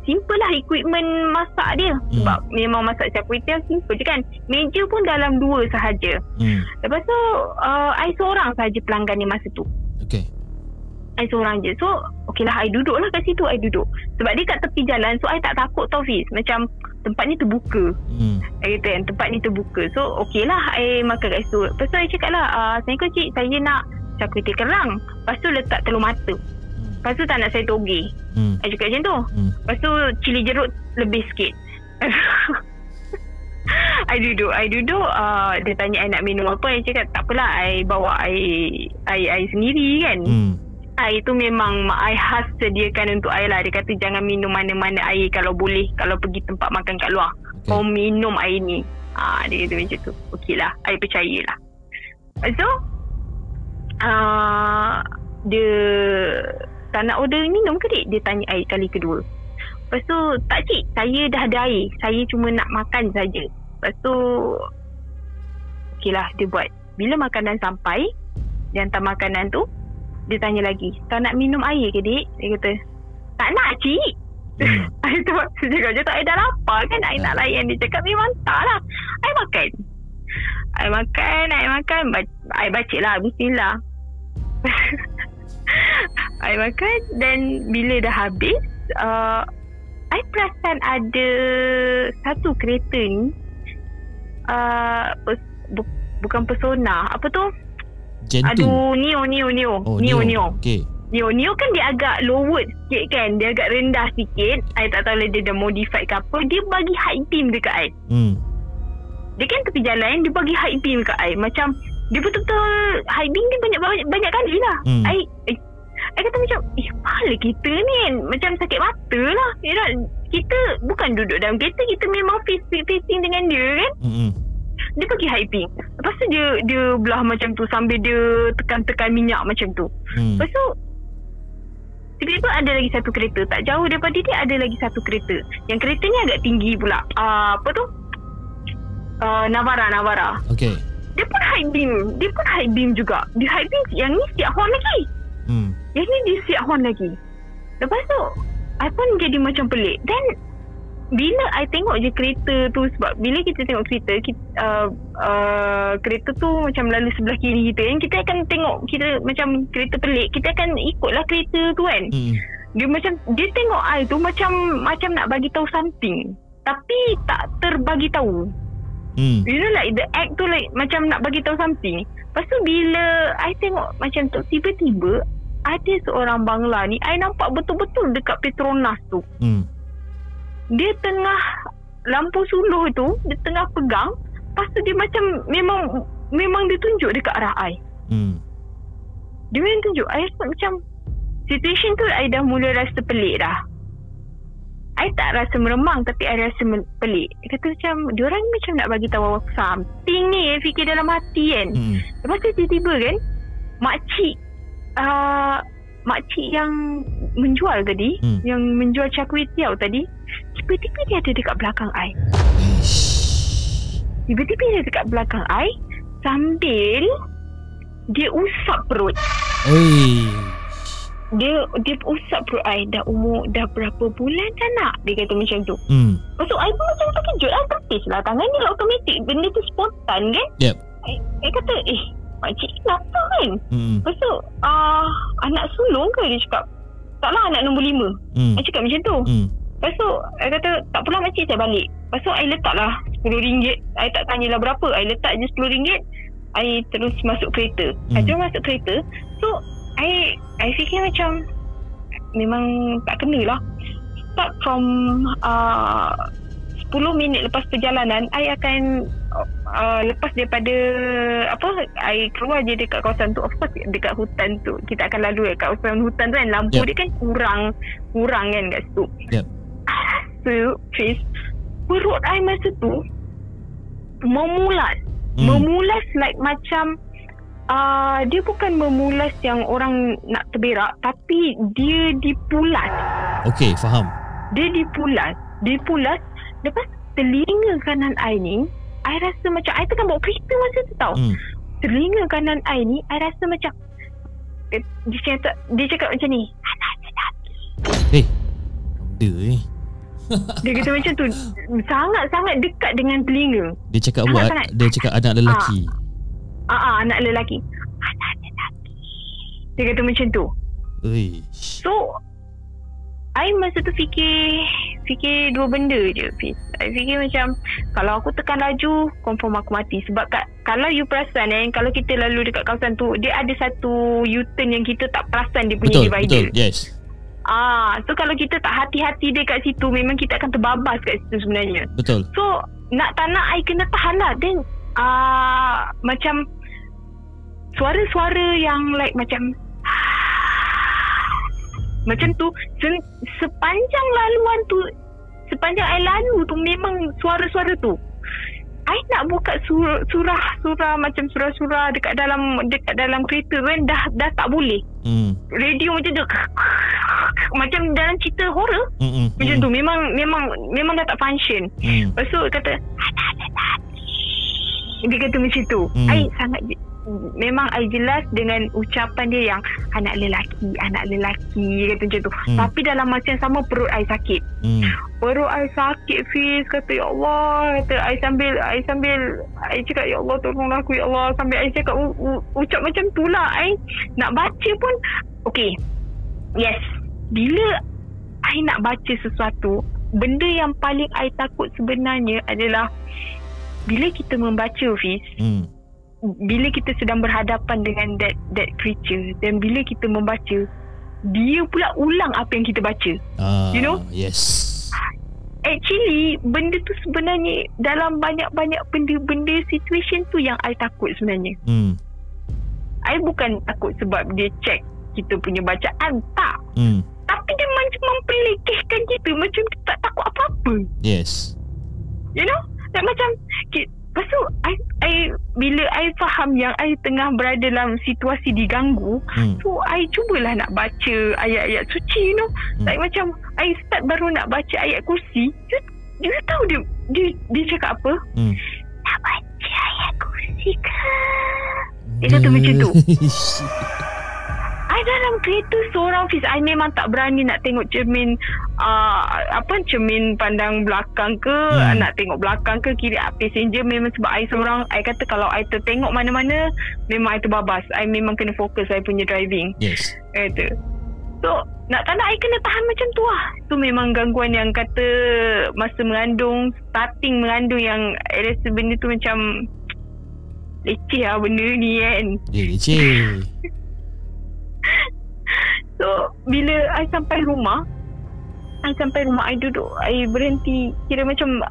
simple lah equipment masak dia. Sebab memang masak char kway teow simple je kan. Meja pun dalam 2 sahaja. Lepas tu I seorang sahaja pelanggan ni masa tu. Okay. I seorang je. So okey lah, I duduk lah kat situ. I duduk sebab dia kat tepi jalan. So I tak takut tau Fiz. Macam tempat ni terbuka. I kata kan, tempat ni terbuka. So okey lah, I makan kat situ. Lepas tu I cakap lah, Assalamualaikum cik, saya nak char kway teow kerang. Lepas tu letak telur mata. Lepas tu tak nak saya toge. I cakap macam tu. Lepas tu cili jeruk lebih sikit. I duduk. Dia tanya I nak minum apa. I cakap tak apalah, I bawa air sendiri kan. Air tu memang I khas sediakan untuk I lah. Dia kata jangan minum mana-mana air kalau boleh, kalau pergi tempat makan kat luar. Kau minum air ni. Dia kata macam tu. Okey lah, I percayalah. So dia tak nak order minum ke dik? Dia tanya air kali kedua. Lepas tu, tak cik, saya dah ada air. Saya cuma nak makan saja. Lepas tu, okeylah dia buat. Bila makanan sampai, dia hantar makanan tu, dia tanya lagi, tak nak minum air ke dik? Dia kata, tak nak cik. I tu saya cakap je tak, I dah lapar kan, I nak layan. Dia cakap memang tak lah. I makan. I baca lah, bismillah. I makan. Dan bila dah habis, I perasan ada satu kereta ni, bukan Persona, apa tu? Aduh, Neo. Okay. Neo kan dia agak lowered sikit kan. Dia agak rendah sikit. I tak tahu lah dia dah modified ke apa. Dia bagi high beam dekat I. Dia kan tepi jalan, dia bagi high beam dekat I. Macam dia betul-betul high beam dia banyak kali lah. I kata macam, malah kita ni kan macam sakit mata lah. Kita bukan duduk dalam kereta, kita memang facing dengan dia kan. Dia pergi high beam. Lepas tu dia belah macam tu sambil dia tekan-tekan minyak macam tu. Lepas tu tiba-tiba ada lagi satu kereta. Tak jauh daripada dia ada lagi satu kereta. Yang kereta ni agak tinggi pula. Apa tu? Navara. Okay. Dia pun high beam juga. Dia high beam. Yang ni siap horn lagi. Yang ni dia siap horn lagi. Lepas tu I pun jadi macam pelik. Dan bila I tengok je kereta tu, sebab bila kita tengok kereta kereta tu macam lalu sebelah kiri kita kan, kita akan tengok, kita macam kereta pelik, kita akan ikutlah kereta tu kan. Dia tengok I tu macam nak bagi tahu something, tapi tak terbagi tahu. You know like the act tu like macam nak bagi tahu something. Lepas tu bila I tengok macam tu, tiba-tiba ada seorang Bangla ni, I nampak betul-betul dekat Petronas tu. Dia tengah lampu suluh tu, dia tengah pegang. Lepas tu dia macam memang dia tunjuk dekat arah I. Dia memang tunjuk. I rasa macam situation tu I dah mula rasa pelik dah. I tak rasa meremang, tapi I rasa pelik. Dia kata macam diorang ni macam nak bagi tahu something ni, fikir dalam hati kan. Lepas tu tiba-tiba kan makcik yang menjual tadi, yang menjual char kway teow tadi, tiba-tiba dia ada dekat belakang I. Tiba-tiba dia dekat belakang I sambil dia usap perut. Dia usap perut I. Dah berapa bulan dah nak? Dia kata macam tu. Lepas tu I pun macam terkejut lah. Tertis lah, tangan ni automatik. Benda tu spontan kan. I kata makcik kenapa kan? Lepas tu anak sulung ke? Dia cakap taklah, anak nombor 5. I cakap macam tu. Lepas tu I kata tak apalah makcik, saya balik. Lepas tu I letak lah RM10. I tak tanyalah berapa, I letak je RM10. I terus masuk kereta. I terus masuk kereta. So I fikir macam memang tak kena lah. Start from 10 minit lepas perjalanan, I akan lepas daripada I keluar je dekat kawasan tu, of course dekat hutan tu kita akan lalu dekat kawasan hutan tu kan, lampu dia kan kurang kan kat situ. So Fiz, perut I masa tu memulas like macam dia bukan memulas yang orang nak terberak, tapi dia dipulas. Okay, faham. Dia dipulas. Lepas telinga kanan I ni, I rasa macam I tengah bawa kereta masa tu tau. Telinga kanan I ni, I rasa macam dia cakap macam ni, anak lelaki. Benda Dia kata macam tu, sangat-sangat dekat dengan telinga. Dia cakap anak lelaki. Anak lelaki. Anak lelaki. Dia kata macam tu. So I masa tu fikir dua benda je, Fiz. I fikir macam kalau aku tekan laju, confirm aku mati. Sebab kalau you perasan kalau kita lalu dekat kawasan tu, dia ada satu U-turn yang kita tak perasan dia punya divider. Betul, yes. So kalau kita tak hati-hati dekat situ, memang kita akan terbabas kat situ sebenarnya. Betul. So nak tak nak I kena tahan lah. Then macam suara-suara yang like macam tu sepanjang laluan tu, sepanjang I lalu tu, memang suara-suara tu. I nak buka surah macam surah-surah dekat dalam kereta kan, dah tak boleh. Radio macam tu macam dalam cerita horror. Macam tu memang dah tak function. Lepas tu kata anak lelaki. Dia kata macam tu. I sangat memang I jelas dengan ucapan dia yang anak lelaki kata macam tu. Tapi dalam masa yang sama perut I sakit. Perut I sakit, Fiz. Kata ya Allah, kata I sambil I cakap ya Allah tolonglah aku ya Allah, sambil I cakap ucap macam tu lah. I nak baca pun okay, yes, bila I nak baca sesuatu, benda yang paling I takut sebenarnya adalah bila kita membaca, Fiz. Bila kita sedang berhadapan dengan that creature, dan bila kita membaca, dia pula ulang apa yang kita baca. You know? Yes. Actually, benda tu sebenarnya dalam banyak-banyak benda situation tu yang I takut sebenarnya. I bukan takut sebab dia check kita punya bacaan, tak. Tapi dia macam mempelikihkan kita, macam kita tak takut apa-apa. Yes. You know? Dan macam lepas tu bila I faham yang I tengah berada dalam situasi diganggu, so I cubalah nak baca ayat-ayat suci, you know. Like macam I start baru nak baca ayat kursi, dia tahu dia cakap apa? Nak baca ayat kursi ke? Dia kata macam tu. I dalam kereta seorang, Fiz. I memang tak berani nak tengok cermin cermin pandang belakang ke, nak tengok belakang ke kiri passenger. Memang sebab I seorang, I kata kalau I tertengok mana-mana, memang I terbabas. I memang kena fokus I punya driving. Yes. Kata. So nak tak nak I kena tahan macam tu lah. Tu memang gangguan yang kata masa mengandung, starting mengandung, yang I rasa benda tu macam leceh lah benda ni kan. Leceh. So bila I sampai rumah, I duduk, I berhenti. Kira macam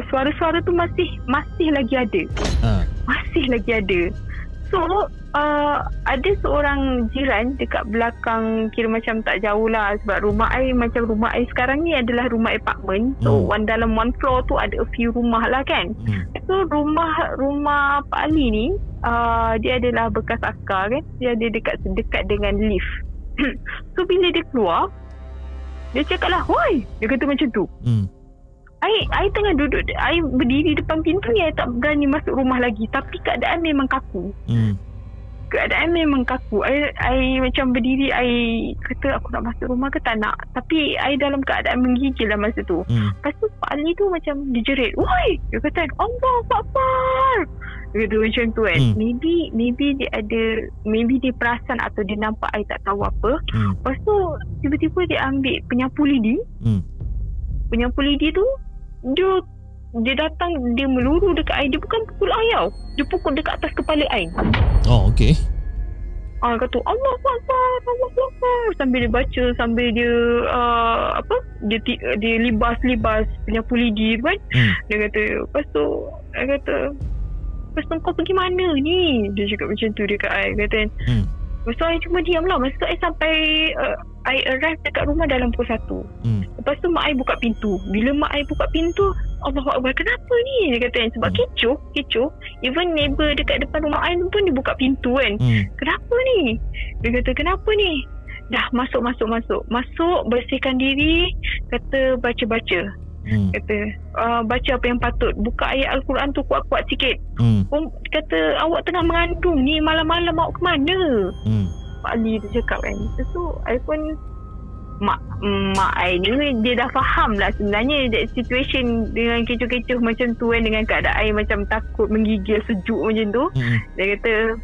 suara-suara tu masih lagi ada. Masih lagi ada. So ada seorang jiran dekat belakang, kira macam tak jauh lah, sebab rumah I sekarang ni adalah rumah apartment. So dalam one floor tu ada a few rumah lah kan. So rumah Pak Ali ni dia adalah bekas askar kan. Dia ada dekat dengan lift. So bila dia keluar, dia cakap lah, "Woi," dia kata macam tu. I tengah duduk, I berdiri depan pintu ni, I tak berani masuk rumah lagi. Tapi keadaan memang kaku. I macam berdiri, I kata aku nak masuk rumah ke tak nak. Tapi I dalam keadaan menggigil lah masa tu. Lepas tu Pak Ali tu macam dijerit, "Woi," dia kata, "Allah Akbar." Dia kata macam tu kan. Maybe dia perasan atau dia nampak I tak tahu apa. Lepas tu tiba-tiba dia ambil penyapu lidi. Penyapu lidi tu dia datang, dia meluru dekat I. Dia bukan pukul I tau, dia pukul dekat atas kepala I. Oh, okay. Kata Allah Akbar, sambil dia baca, sambil dia dia libas penyapu lidi kan. Dia kata, lepas tu dia kata, Lepas tu kau pergi mana ni? Dia cakap macam tu dekat I kata. Lepas tu I cuma diam lah. Masa tu I sampai I arrive dekat rumah dalam pukul 1. Lepas tu mak I buka pintu. Bila mak I buka pintu, Allahuakbar, kenapa ni? Dia kata sebab kecoh. Even neighbor dekat depan rumah I pun dia buka pintu kan. Kenapa ni? Dia kata kenapa ni? Dah masuk, bersihkan diri, kata baca-baca. Kata baca apa yang patut, buka ayat Al-Quran tu kuat-kuat sikit. Kata awak tengah mengandung ni, malam-malam awak ke mana? Pak Ali tu cakap kan. Lepas tu I pun mak I ni dia dah faham lah sebenarnya that situation dengan kecoh-kecoh macam tu kan, dengan keadaan I macam takut, menggigil, sejuk macam tu. Dia kata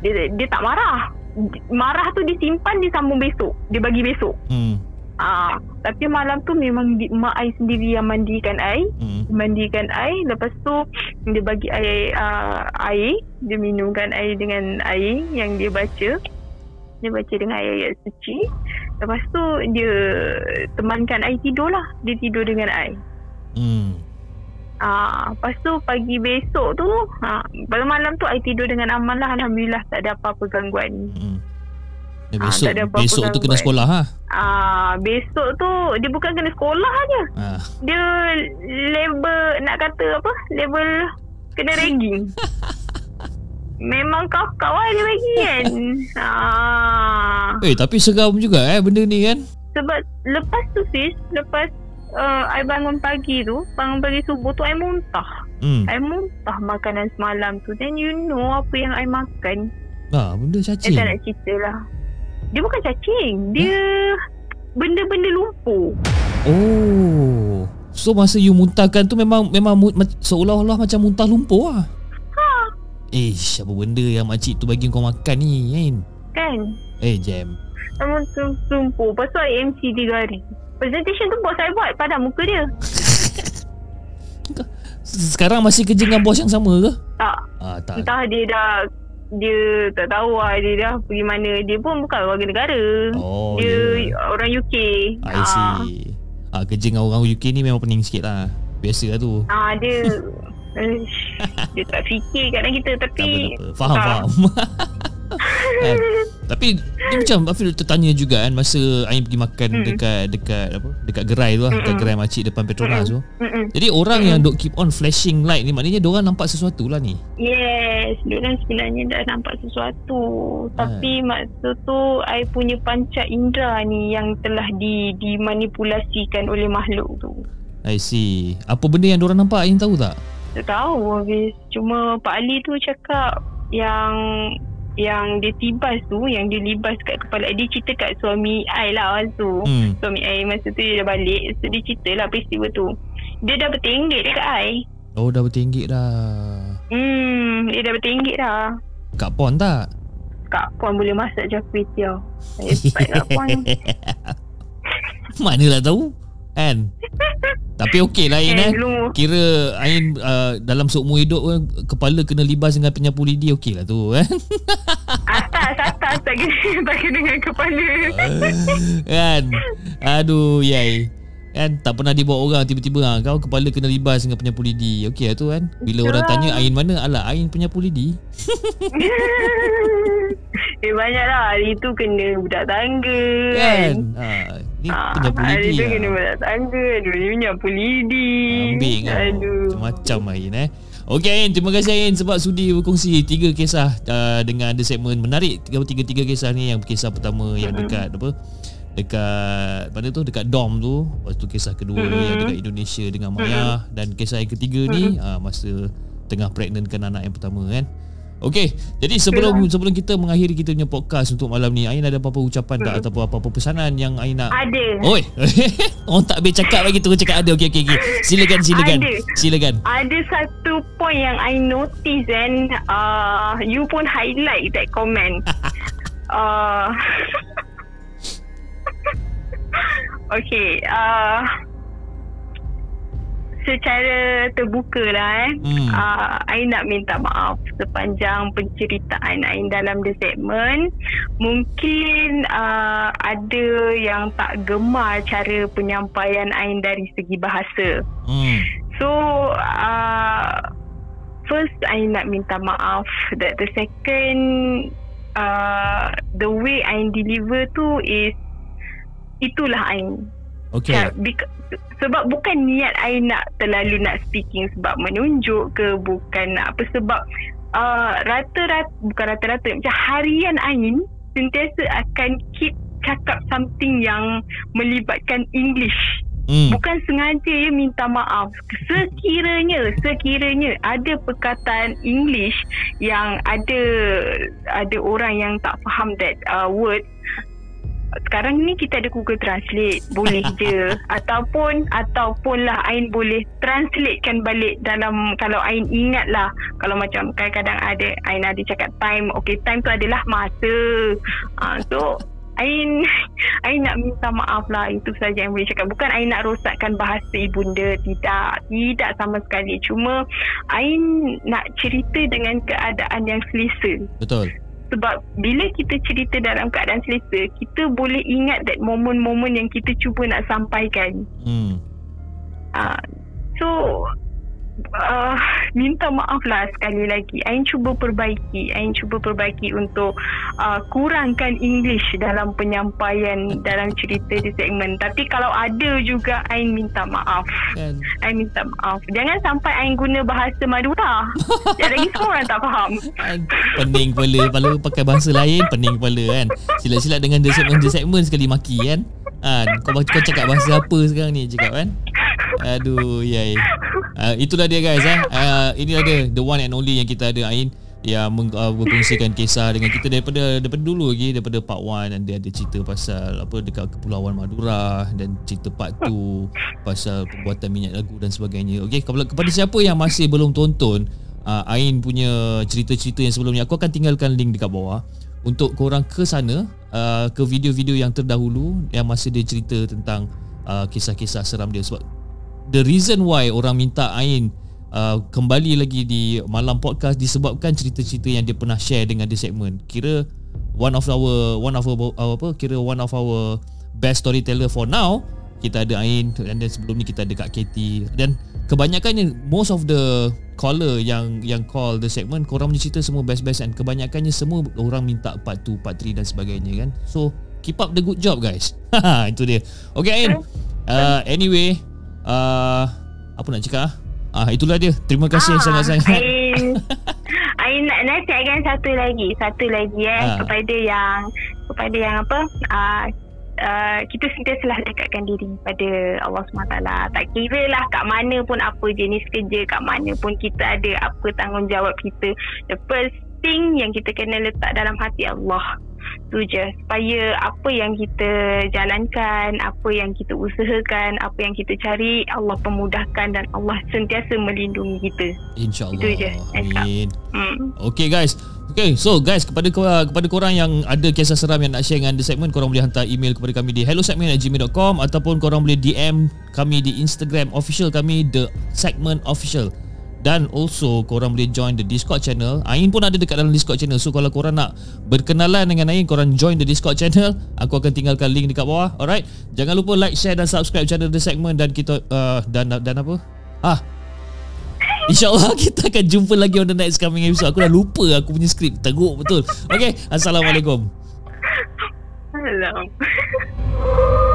dia tak marah. Marah tu disimpan, disambung besok, dia bagi besok. Tapi malam tu memang mak I sendiri yang mandikan I. Lepas tu dia bagi air, dia minumkan air dengan air yang dia baca. Dia baca dengan ayat suci. Lepas tu dia temankan I tidur lah. Dia tidur dengan I. Lepas tu pagi besok tu, pada malam tu I tidur dengan aman lah. Alhamdulillah tak ada apa-apa gangguan. Besok tu kena sekolah ha? Besok tu dia bukan kena sekolah aja. Dia label, nak kata apa, label kena ragging. Memang kau dia bagi kan. Tapi seram juga benda ni kan. Sebab lepas tu lepas I bangun pagi subuh tu I muntah. I muntah makanan semalam tu. Then you know apa yang I makan. Benda cacing. Tak nak cerita lah. Dia bukan cacing, dia benda-benda lumpur. Oh, so masa you muntahkan tu memang seolah-olah macam muntah lumpur lah. Apa benda yang makcik tu bagi kau makan ni kan? Jam lumpur. Lepas tu I MC 3 hari. Presentation tu bos saya buat pada muka dia. Sekarang masih kerja dengan bos yang sama ke? Tak. Entah dia tak tahu lah dia dah pergi mana. Dia pun bukan warga negara. Dia orang UK. I see. Kerja dengan orang UK ni memang pening sikit lah. Biasa lah tu. Dia tak fikir kadang kita. Tapi Faham. Tapi dia macam Afil tertanya juga kan, masa Ain pergi makan dekat gerai tu lah, dekat gerai makcik depan Petronas tu. Jadi orang yang duk keep on flashing light ni, maknanya diorang nampak sesuatu lah ni. Yes, diorang sebenarnya dah nampak sesuatu. Tapi masa tu I punya panca indera ni yang telah dimanipulasikan oleh makhluk tu. I see. Apa benda yang diorang nampak, Ain tahu tak? Tak tahu habis. Cuma Pak Ali tu cakap yang dia tibas tu, yang dia libas kat kepala dia, cerita kat suami I lah masa tu. Suami I masa tu dia dah balik. So dia cerita lah peristiwa tu. Dia dah bertinggit dekat I. Dah bertinggit dah. Dia dah bertinggit dah. Kak Pon tak? Kak Pon boleh masak je kuih tiaw. Saya cepat Kak Pon. Manalah tahu kan. Tapi okey lah Ain kira Ain dalam seumur hidup kepala kena libas dengan penyapu lidi, okey lah tu kan. Atas tak kena dengan kepala kan. Aduh yai kan, tak pernah dibawa orang tiba-tiba kau kepala kena libas dengan penyapu lidi. Okey lah tu kan. Bila orang tanya Ain mana, alah Ain penyapu lidi. Banyak lah. Hari tu kena budak tangga kan. Ni penyapu lidi hari tu kena budak tangga. Dia penyapu lidi. Ambil macam-macam Ain Okey Ain, terima kasih Ain sebab sudi berkongsi 3 kisah dengan The Segment. Menarik 3 kisah ni. Yang kisah pertama yang dekat mana tu, dekat Dom tu. Lepas tu kisah kedua yang dekat Indonesia dengan Maya. Dan kisah yang ketiga ni masa tengah pregnantkan anak yang pertama kan. Okey, jadi sebelum kita mengakhiri kita punya podcast untuk malam ni, Ain ada apa-apa ucapan tak ataupun apa-apa pesanan yang Ain nak? Ada. Oi. Orang tak habis cakap lagi tu cakap ada. Okey. Silakan. Ada satu point yang I notice and you pun highlight that comment. Okey, secara terbuka lah I nak minta maaf sepanjang penceritaan Ain dalam The Segment. Mungkin ada yang tak gemar cara penyampaian Ain dari segi bahasa. So first I nak minta maaf. That the second the way I deliver tu is itulah Ain. Okay. Sebab bukan niat I nak terlalu nak speaking sebab menunjuk ke, bukan nak apa, sebab bukan rata-rata macam harian Ain sentiasa akan keep cakap something yang melibatkan English. Bukan sengaja ya minta maaf. Sekiranya ada perkataan English yang ada orang yang tak faham that word, sekarang ni kita ada Google Translate, boleh je. ataupun lah Ain boleh translatekan balik dalam, kalau Ain ingat lah, kalau macam kadang-kadang Ain ada cakap time, okay, time tu adalah masa. So Ain nak minta maaf lah. Itu saja yang boleh cakap. Bukan Ain nak rosakkan bahasa ibunda. Tidak sama sekali. Cuma Ain nak cerita dengan keadaan yang selesa. Betul. Sebab bila kita cerita dalam keadaan selesa, kita boleh ingat that momen-momen yang kita cuba nak sampaikan. So minta maaf lah sekali lagi. Ain cuba perbaiki untuk kurangkan English dalam penyampaian dalam cerita di segmen. Tapi kalau ada juga, Ain minta maaf. Ain minta maaf. Jangan sampai Ain guna bahasa Madura. Jangan lagi semua orang tak faham. Pening kepala pakai bahasa lain, pening kepala kan. Silat-silat dengan the segment sekali maki kan. Kau cakap bahasa apa sekarang ni, cakap kan. Aduh, yai. Itulah dia guys. Inilah dia, the one and only yang kita ada, Ain, yang berkongsikan kisah dengan kita daripada dulu lagi, daripada part 1. Dan dia ada cerita pasal apa dekat Kepulauan Madura, dan cerita part 2 pasal pembuatan minyak lagu dan sebagainya. Okey, kepada siapa yang masih belum tonton Ain punya cerita-cerita yang sebelumnya, aku akan tinggalkan link dekat bawah untuk korang ke sana, ke video-video yang terdahulu yang masih dia cerita tentang kisah-kisah seram dia. Sebab the reason why orang minta Ain kembali lagi di Malam Podcast disebabkan cerita-cerita yang dia pernah share dengan The Segment. Kira one of our best storyteller for now. Kita ada Ain, dan sebelum ni kita ada Kak Katie, dan kebanyakannya most of the caller yang call The Segment, korang punya cerita semua best-best, dan kebanyakannya semua orang minta part 2, part 3 dan sebagainya kan. So keep up the good job guys. Itu dia. Okay Ain, anyway, apa nak cakap? Itulah dia. Terima kasih sangat-sangat. Ain nak nasihatkan satu lagi kepada yang apa, kita sentiasalah dekatkan diri pada Allah SWT. Tak kira lah kat mana pun, apa jenis kerja, kat mana pun kita ada, apa tanggungjawab kita, the first thing yang kita kena letak dalam hati Allah. Tu je, supaya apa yang kita jalankan, apa yang kita usahakan, apa yang kita cari, Allah pemudahkan dan Allah sentiasa melindungi kita. InsyaAllah. Itu je. Amin. Okay guys. Okay, so guys, kepada korang yang ada kisah seram yang nak share dengan The Segment, korang boleh hantar email kepada kami di hellosegment@gmail.com, ataupun korang boleh DM kami di Instagram official kami, The Segment Official. Dan also korang boleh join the Discord channel. Ain pun ada dekat dalam Discord channel. So kalau korang nak berkenalan dengan Ain, korang join the Discord channel. Aku akan tinggalkan link dekat bawah. Alright, jangan lupa like, share dan subscribe channel The Segment. Dan kita dan apa? InsyaAllah kita akan jumpa lagi on the next coming episode. Aku dah lupa aku punya skrip. Teruk betul. Okay, Assalamualaikum. Assalamualaikum.